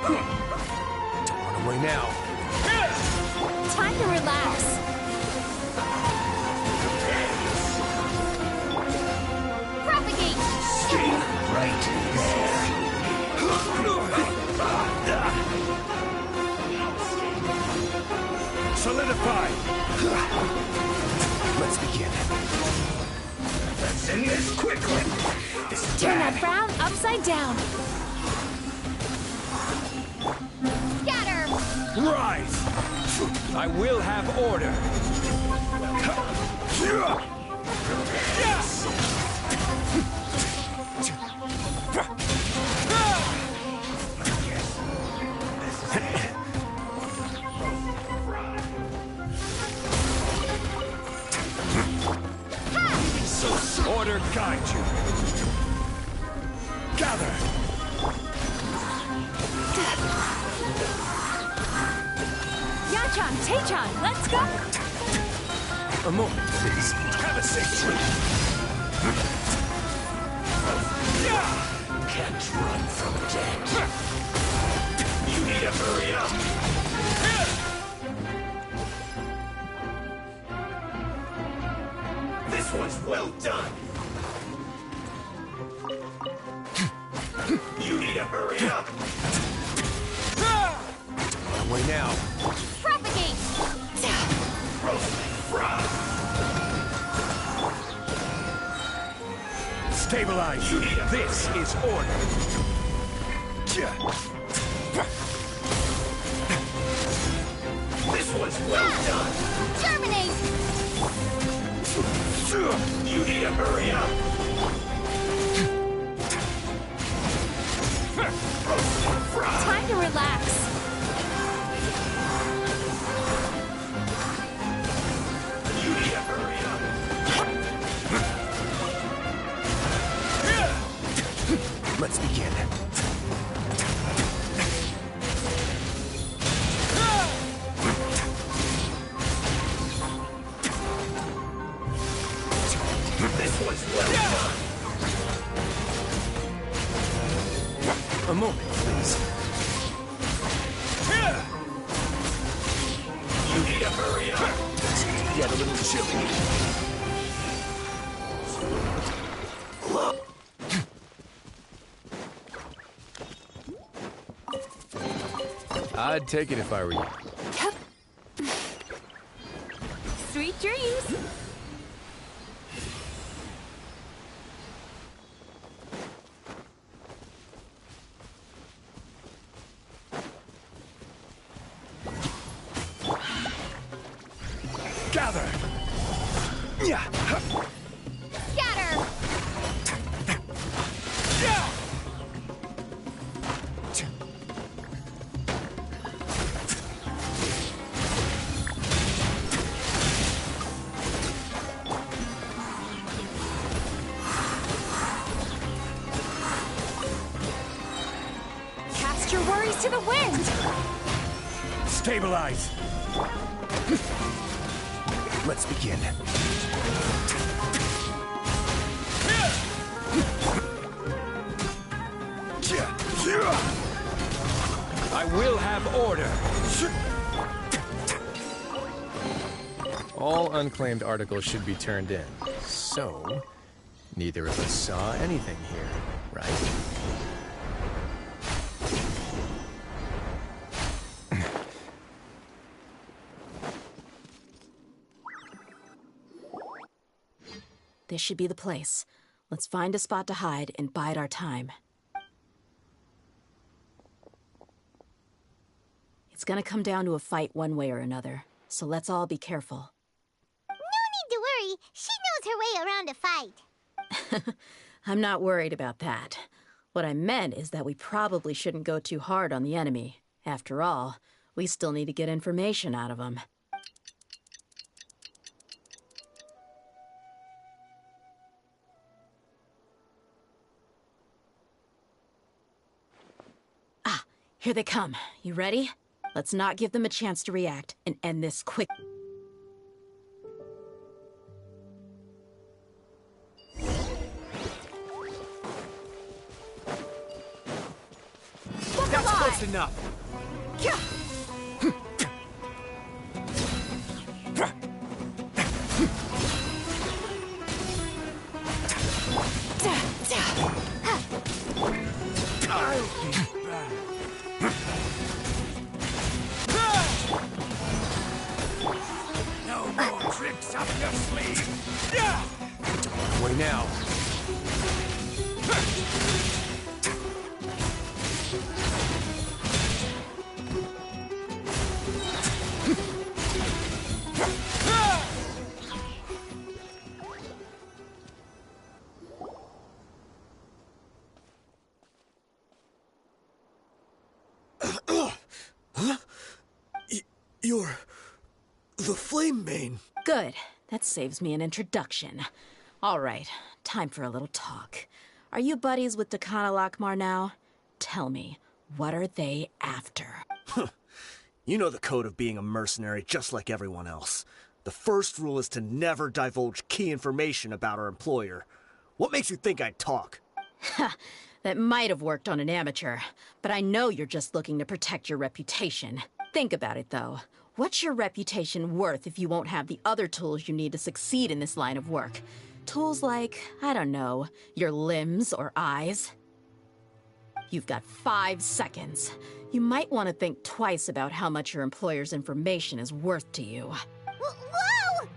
Don't run away now. Time to relax. Propagate! Stay right there. Solidify! Let's begin. Let's end this quickly. This Turn that frown upside down. Scatter! Rise! I will have order. Yes! Order guide you. Gather. Yachan, Taechan, let's go! A moment, please. Have a safe trip. Can't run from death. You need to hurry up. This one's well done. You need to hurry up. Run away now. Propagate! Stabilize. This is order. This one's well done. Terminate! You need to hurry up. Time to relax. You need to hurry up. Let's begin. This one's well done. A moment, please. You need to hurry up. Get a little chilly. I'd take it if I were you. Sweet dreams! Gather! Yeah. Scatter! Yeah. Cast your worries to the wind! Stabilize. Let's begin. I will have order. All unclaimed articles should be turned in. So, neither of us saw anything here, right? This should be the place. Let's find a spot to hide and bide our time. It's gonna come down to a fight one way or another, so let's all be careful. No need to worry. She knows her way around a fight. I'm not worried about that. What I meant is that we probably shouldn't go too hard on the enemy. After all, we still need to get information out of them. Ah, here they come. You ready? Let's not give them a chance to react and end this quick. That's That's enough. No more tricks up your sleeve. Way now. You're the Flame Mane. Good. That saves me an introduction. All right, time for a little talk. Are you buddies with Dekana Lakmar now? Tell me, what are they after? You know the code of being a mercenary just like everyone else. The first rule is to never divulge key information about our employer. What makes you think I'd talk? That might have worked on an amateur, but I know you're just looking to protect your reputation. Think about it, though. What's your reputation worth if you won't have the other tools you need to succeed in this line of work? Tools like, I don't know, your limbs or eyes? You've got 5 seconds. You might want to think twice about how much your employer's information is worth to you. Whoa!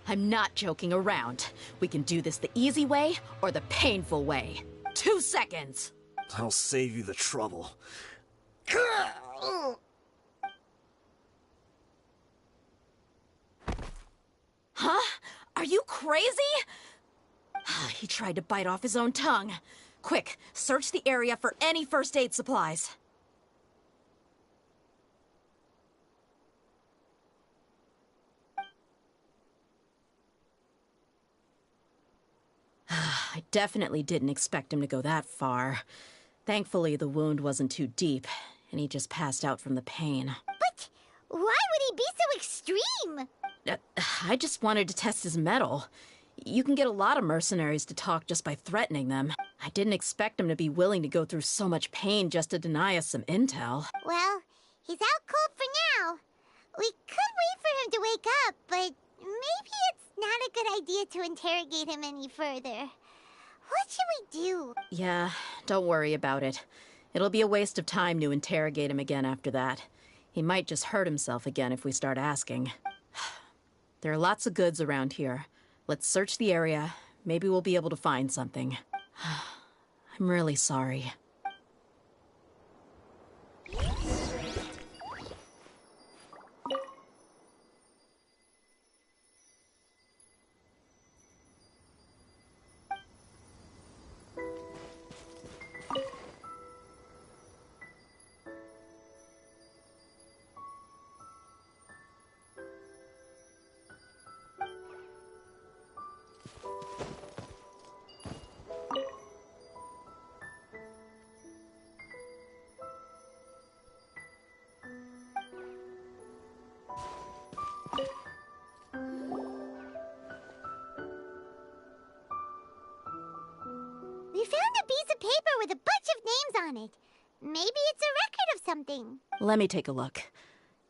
I'm not joking around. We can do this the easy way or the painful way. 2 seconds! I'll save you the trouble. Huh? Are you crazy? He tried to bite off his own tongue. Quick, search the area for any first aid supplies. I definitely didn't expect him to go that far. Thankfully, the wound wasn't too deep, and he just passed out from the pain. But why would he be so extreme? I just wanted to test his mettle. You can get a lot of mercenaries to talk just by threatening them. I didn't expect him to be willing to go through so much pain just to deny us some intel. Well, he's out cold for now. We could wait for him to wake up, but maybe it's not a good idea to interrogate him any further. What should we do? Yeah, don't worry about it. It'll be a waste of time to interrogate him again after that. He might just hurt himself again if we start asking. There are lots of goods around here. Let's search the area. Maybe we'll be able to find something. I'm really sorry. We found a piece of paper with a bunch of names on it. Maybe it's a record of something. Let me take a look.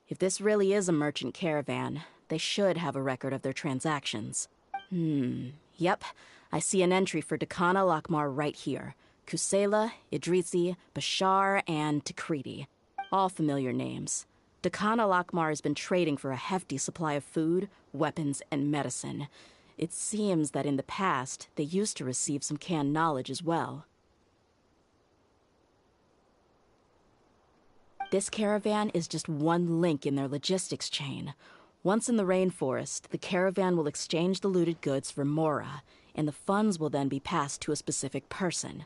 If this really is a merchant caravan, they should have a record of their transactions. Yep. I see an entry for Dekana Lakmar right here. Kusela, Idrisi, Bashar, and Takriti. All familiar names. Dekana Lakmar has been trading for a hefty supply of food, weapons, and medicine. It seems that in the past, they used to receive some canned knowledge as well. This caravan is just one link in their logistics chain. Once in the rainforest, the caravan will exchange the looted goods for Mora, and the funds will then be passed to a specific person.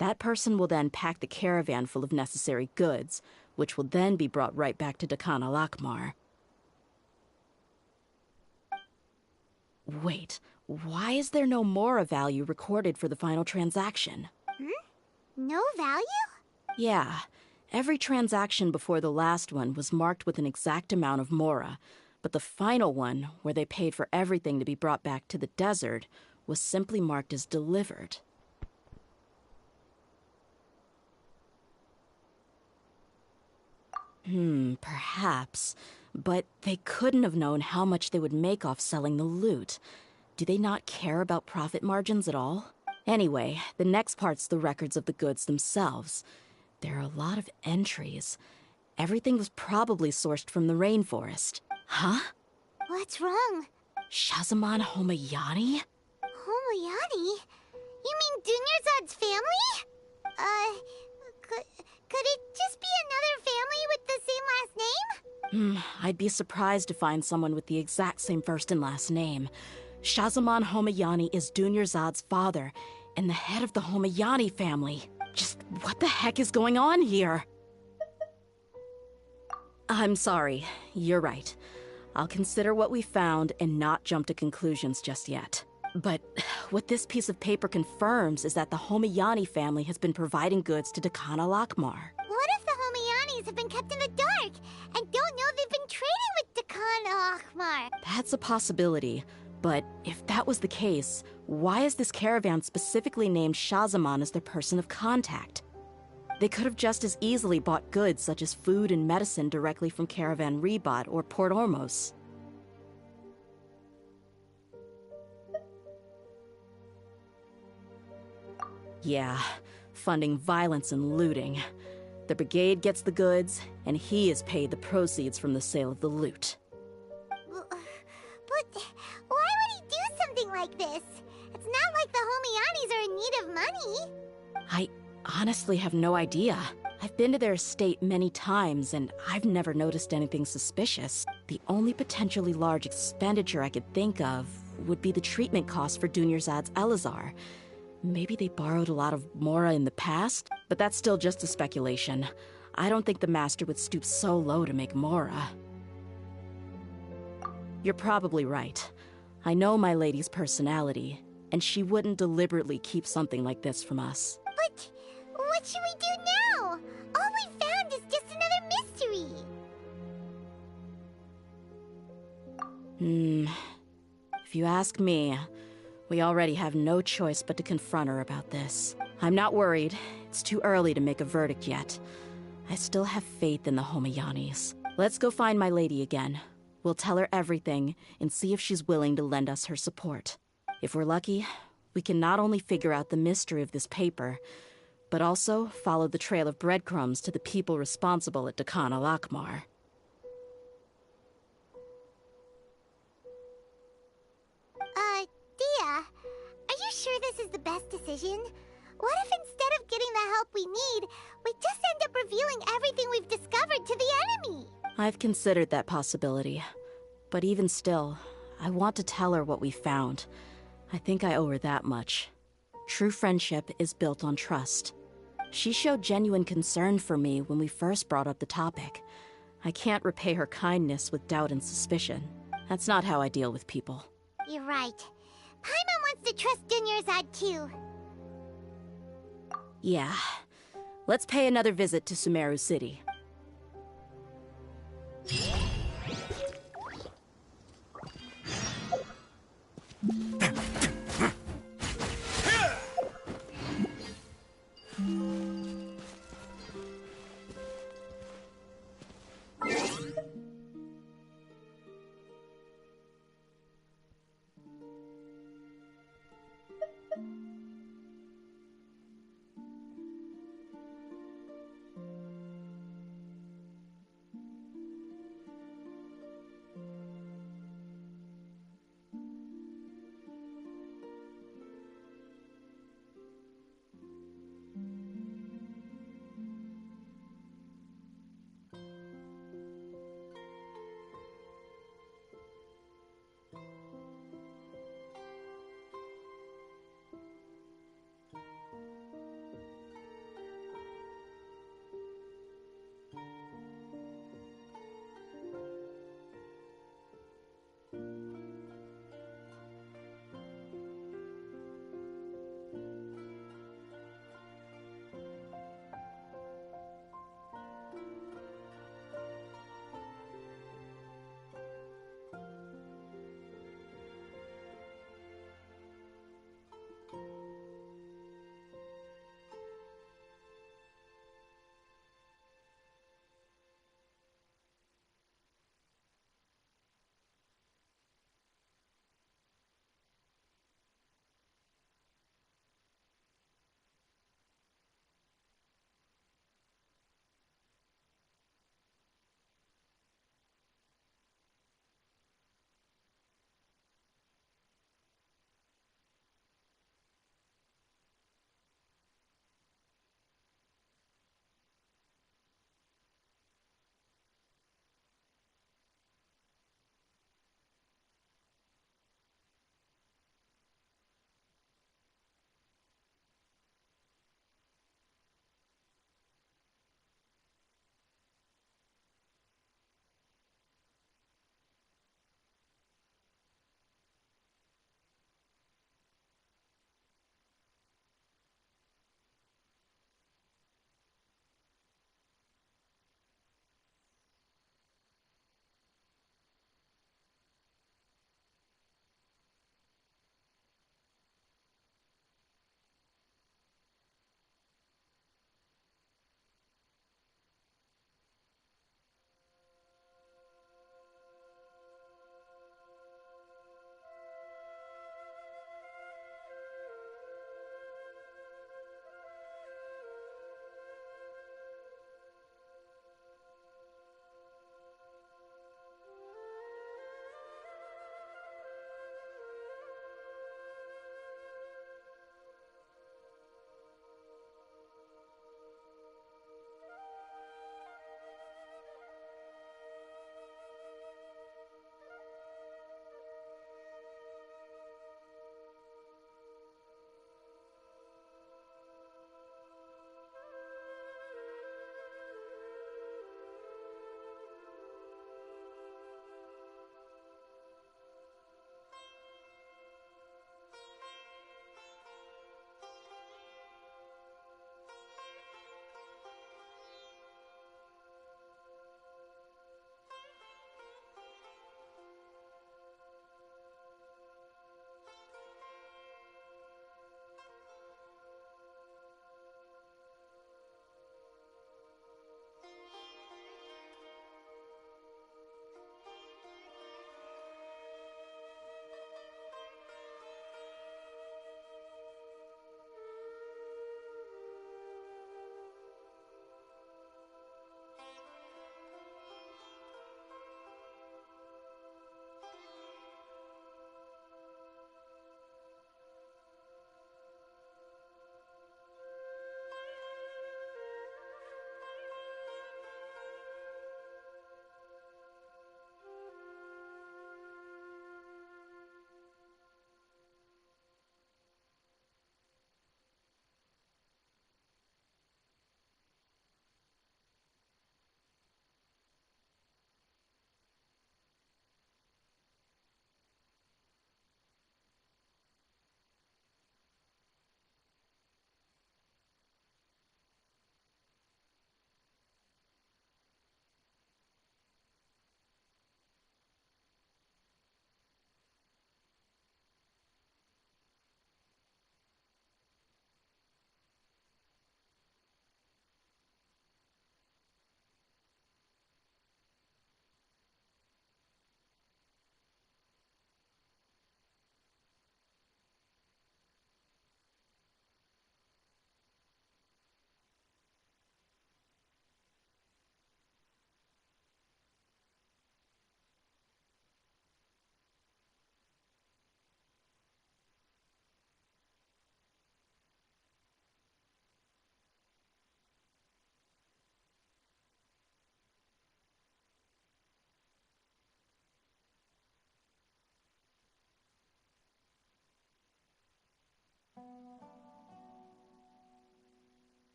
That person will then pack the caravan full of necessary goods, which will then be brought right back to Dekana Lakmar. Wait, why is there no Mora value recorded for the final transaction? No value? Yeah, every transaction before the last one was marked with an exact amount of Mora, But the final one, where they paid for everything to be brought back to the desert, was simply marked as delivered. Perhaps. But they couldn't have known how much they would make off selling the loot. Do they not care about profit margins at all? Anyway, the next part's the records of the goods themselves. There are a lot of entries. Everything was probably sourced from the rainforest. Huh? What's wrong? Shazamon Homayani? Homayani? You mean Dunyarzad's family? Could it just be another family with the same last name? I'd be surprised to find someone with the exact same first and last name. Shazamon Homayani is Dunyarzad's father, and the head of the Homayani family. Just what the heck is going on here? I'm sorry, you're right. I'll consider what we found and not jump to conclusions just yet. But what this piece of paper confirms is that the Homayani family has been providing goods to Dakana Lakmar. What if the Homayanis have been kept in the dark and don't know they've been trading with Dakana Lakmar? That's a possibility. But if that was the case, why is this caravan specifically named Shazamon as their person of contact? They could have just as easily bought goods such as food and medicine directly from Caravan Ribat or Port Ormos. Yeah, funding violence and looting. The brigade gets the goods, and he is paid the proceeds from the sale of the loot. But why would he do something like this? It's not like the Homayanis are in need of money. I honestly have no idea. I've been to their estate many times, and I've never noticed anything suspicious. The only potentially large expenditure I could think of would be the treatment costs for Dunyarzad's Elazar. Maybe they borrowed a lot of Mora in the past, but that's still just a speculation. I don't think the Master would stoop so low to make Mora. You're probably right. I know my lady's personality, and she wouldn't deliberately keep something like this from us. But what should we do now? All we found is just another mystery. If you ask me, we already have no choice but to confront her about this. I'm not worried. It's too early to make a verdict yet. I still have faith in the Homayanis. Let's go find my lady again. We'll tell her everything and see if she's willing to lend us her support. If we're lucky, we can not only figure out the mystery of this paper, but also follow the trail of breadcrumbs to the people responsible at Dakana Lakmar. Deyha, are you sure this is the best decision? What if instead of getting the help we need, we just end up revealing everything we've discovered to the enemy? I've considered that possibility. But even still, I want to tell her what we found. I think I owe her that much. True friendship is built on trust. She showed genuine concern for me when we first brought up the topic. I can't repay her kindness with doubt and suspicion. That's not how I deal with people. You're right. Paimon wants to trust Dunyarzad too. Yeah. Let's pay another visit to Sumeru City.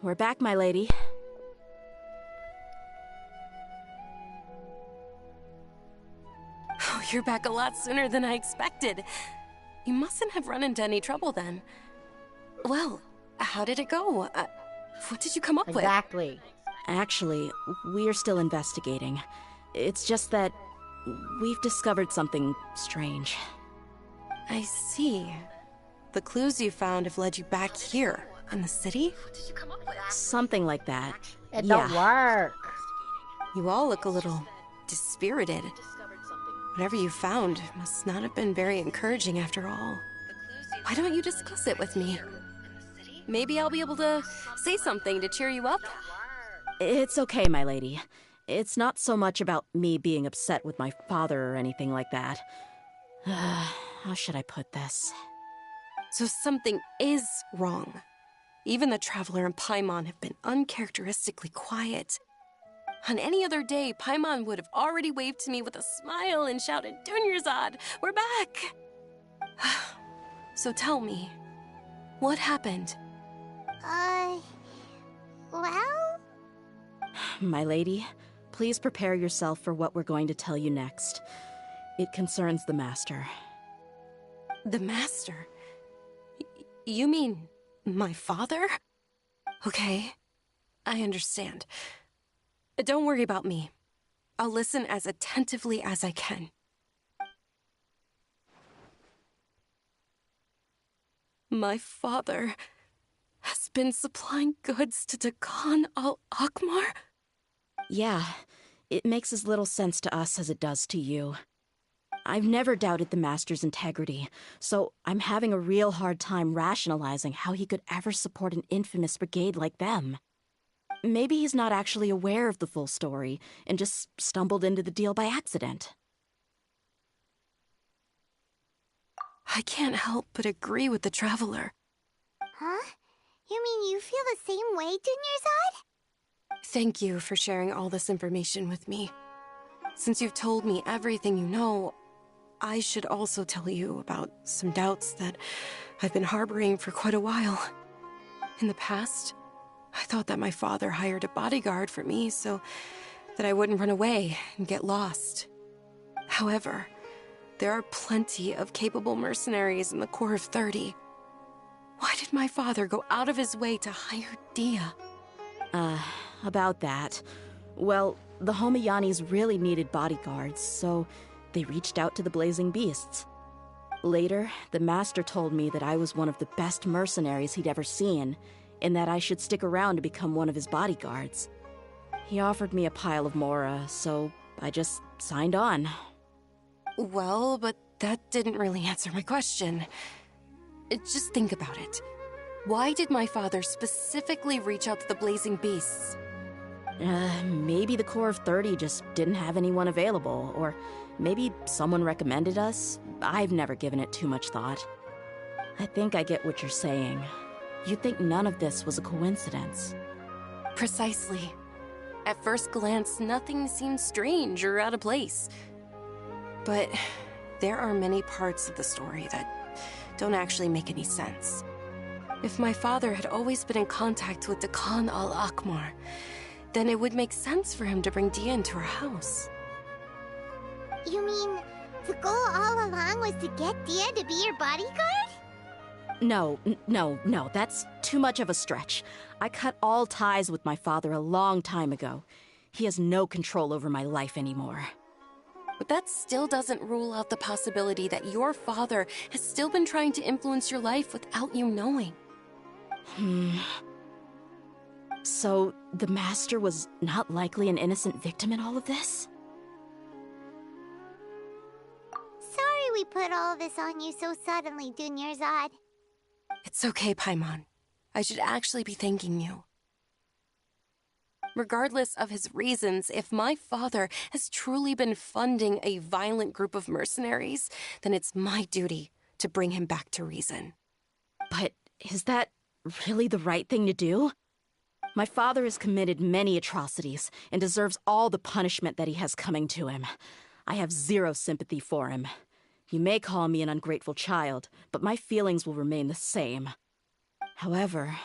we're back, my lady. Oh, you're back a lot sooner than I expected. You mustn't have run into any trouble then. Well, how did it go? What did you come up with? Exactly. Actually, we're still investigating. It's just that we've discovered something strange. I see. The clues you found have led you back here, in the city? Something like that. It don't work. You all look a little dispirited. Whatever you found must not have been very encouraging after all. Why don't you discuss it with me? Maybe I'll be able to say something to cheer you up? It's okay, my lady. It's not so much about me being upset with my father or anything like that. How should I put this? So something is wrong. Even the Traveler and Paimon have been uncharacteristically quiet. On any other day, Paimon would have already waved to me with a smile and shouted, "Dunyarzad, we're back!" So tell me, what happened? Well? My lady, please prepare yourself for what we're going to tell you next. It concerns the Master. The Master? You mean my father? Okay, I understand. Don't worry about me. I'll listen as attentively as I can. My father has been supplying goods to Dakan al-Akmar? Yeah, it makes as little sense to us as it does to you. I've never doubted the Master's integrity, so I'm having a real hard time rationalizing how he could ever support an infamous brigade like them. Maybe he's not actually aware of the full story and just stumbled into the deal by accident. I can't help but agree with the Traveler. Huh? You mean you feel the same way, Dunyarzad? Thank you for sharing all this information with me. Since you've told me everything you know, I should also tell you about some doubts that I've been harboring for quite a while. In the past, I thought that my father hired a bodyguard for me so that I wouldn't run away and get lost. However, there are plenty of capable mercenaries in the Corps of 30. Why did my father go out of his way to hire Deyha? About that. Well, the Homayanis really needed bodyguards, so they reached out to the Blazing Beasts. Later, the Master told me that I was one of the best mercenaries he'd ever seen, and that I should stick around to become one of his bodyguards. He offered me a pile of Mora, so I just signed on. Well, but that didn't really answer my question. Just think about it. Why did my father specifically reach out to the Blazing Beasts? Maybe the Corps of 30 just didn't have anyone available, or maybe someone recommended us. I've never given it too much thought. I think I get what you're saying. You think none of this was a coincidence. Precisely. At first glance, nothing seems strange or out of place. But there are many parts of the story that don't actually make any sense. If my father had always been in contact with Dakan al-Akmar, then it would make sense for him to bring Deyha into our house. You mean the goal all along was to get Deyha to be your bodyguard? No, that's too much of a stretch. I cut all ties with my father a long time ago. He has no control over my life anymore. But that still doesn't rule out the possibility that your father has still been trying to influence your life without you knowing. So, the Master was not likely an innocent victim in all of this? Sorry we put all this on you so suddenly, Dunyarzad. It's okay, Paimon. I should actually be thanking you. Regardless of his reasons, if my father has truly been funding a violent group of mercenaries, then it's my duty to bring him back to reason. But is that really the right thing to do? My father has committed many atrocities and deserves all the punishment that he has coming to him. I have zero sympathy for him. You may call me an ungrateful child, but my feelings will remain the same. However,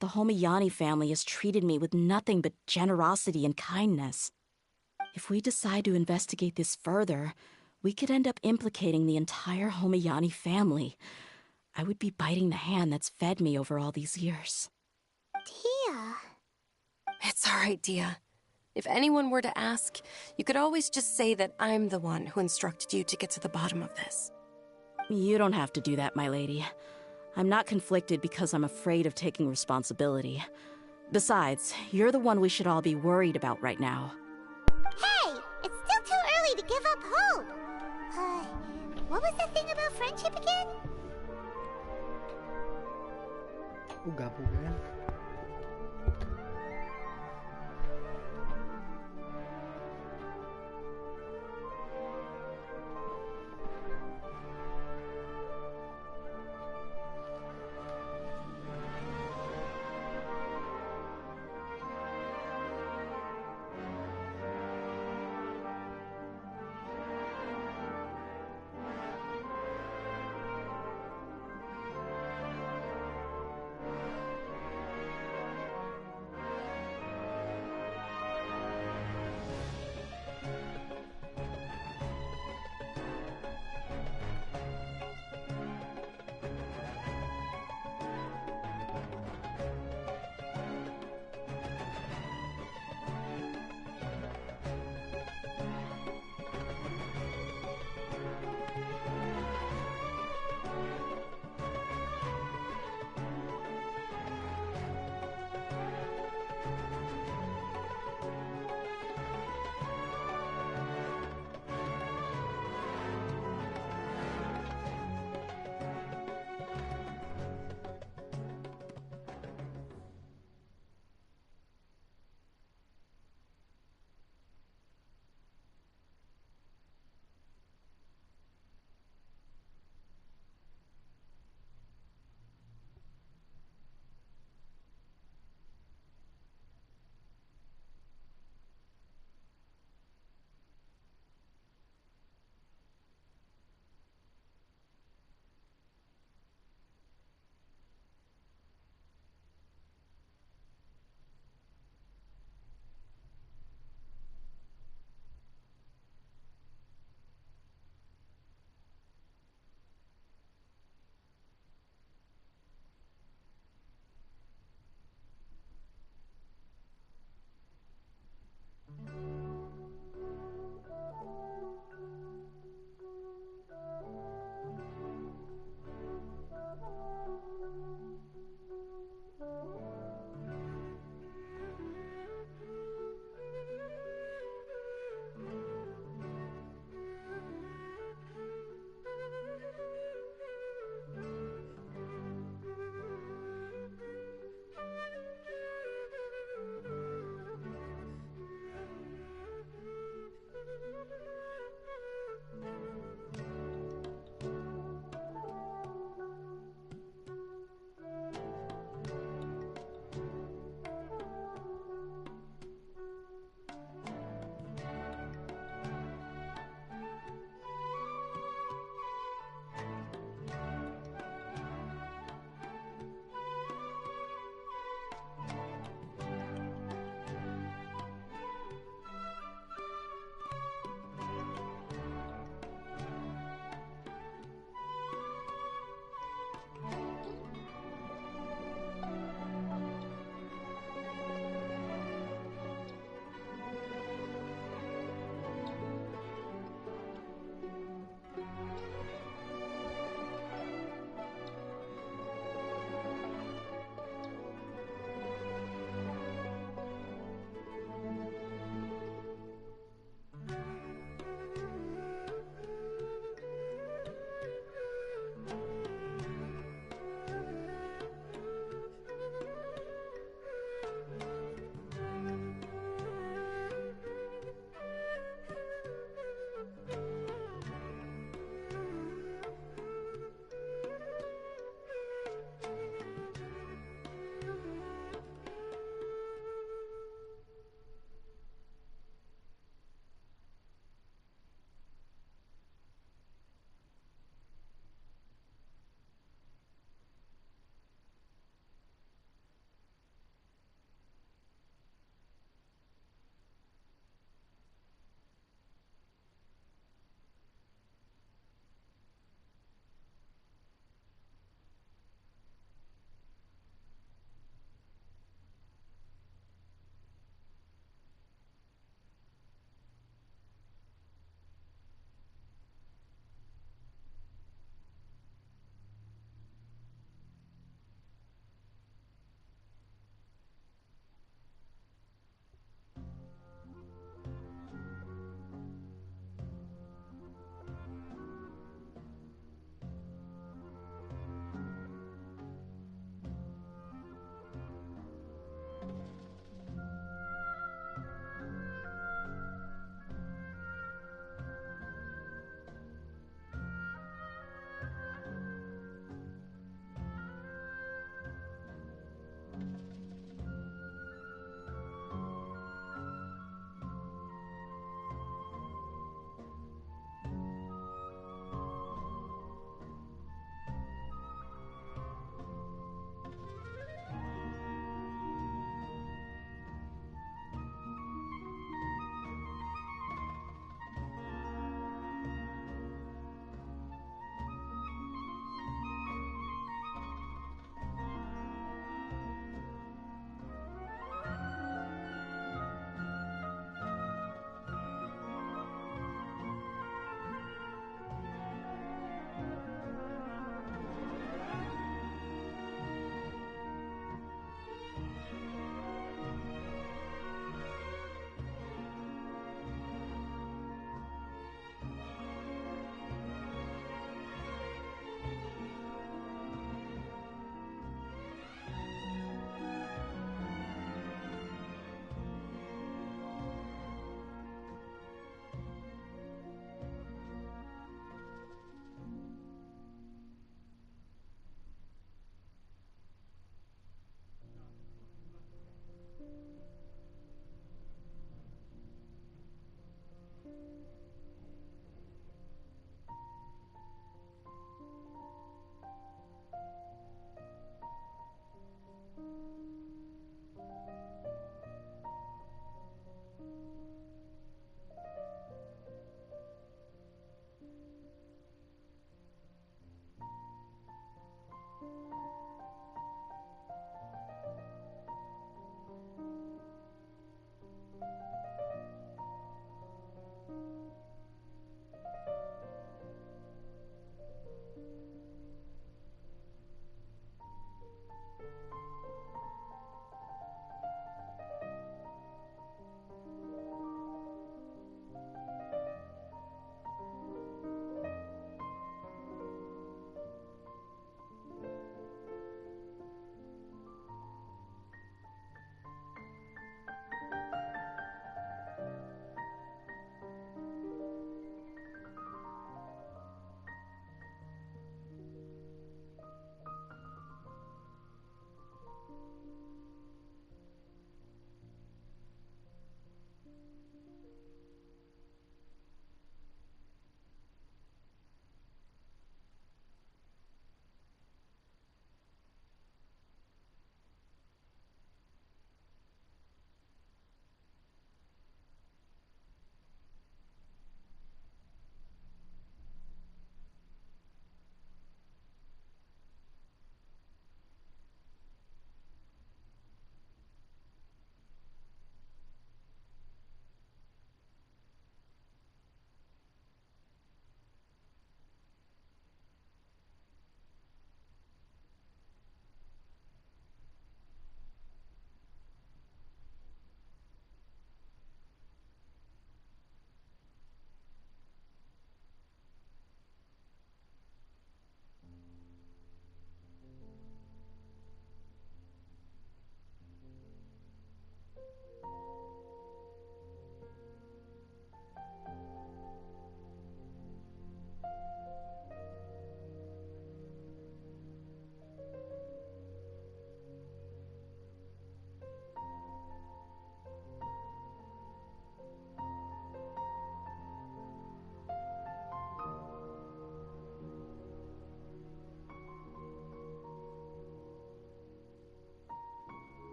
The Homiyani family has treated me with nothing but generosity and kindness. If we decide to investigate this further, we could end up implicating the entire Homiyani family. I would be biting the hand that's fed me over all these years. Tia. It's all right, Deyha. If anyone were to ask, you could always just say that I'm the one who instructed you to get to the bottom of this. You don't have to do that, my lady. I'm not conflicted because I'm afraid of taking responsibility. Besides, you're the one we should all be worried about right now. Hey! It's still too early to give up hope! What was the thing about friendship again?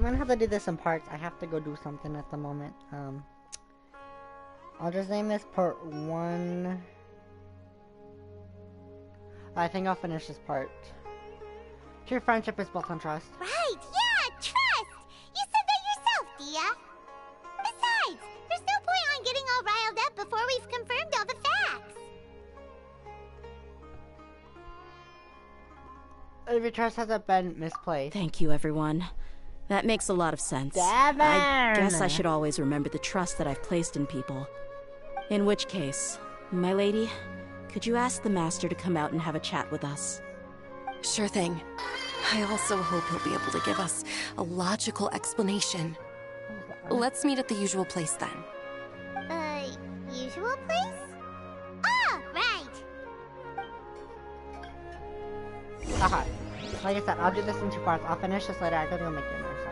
gonna have to do this in parts. I have to go do something at the moment. I'll just name this part 1. I think I'll finish this part. True friendship is built on trust. Right, yeah, trust! You said that yourself, Deyha. Besides, there's no point on getting all riled up before we've confirmed all the facts. If your trust hasn't been misplaced. Thank you, everyone. That makes a lot of sense. Devin! I guess I should always remember the trust that I've placed in people. In which case, my lady, could you ask the Master to come out and have a chat with us? Sure thing. I also hope he'll be able to give us a logical explanation. Let's meet at the usual place then. Usual place? Oh, right! Haha. Like I said, I'll do this in 2 parts. I'll finish this later. I gotta go make dinner, so.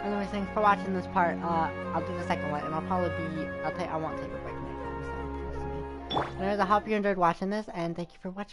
Anyways, thanks for watching this part. I'll do the second one, and I'll probably be... I won't take a break next time, so. Anyways, I hope you enjoyed watching this, and thank you for watching.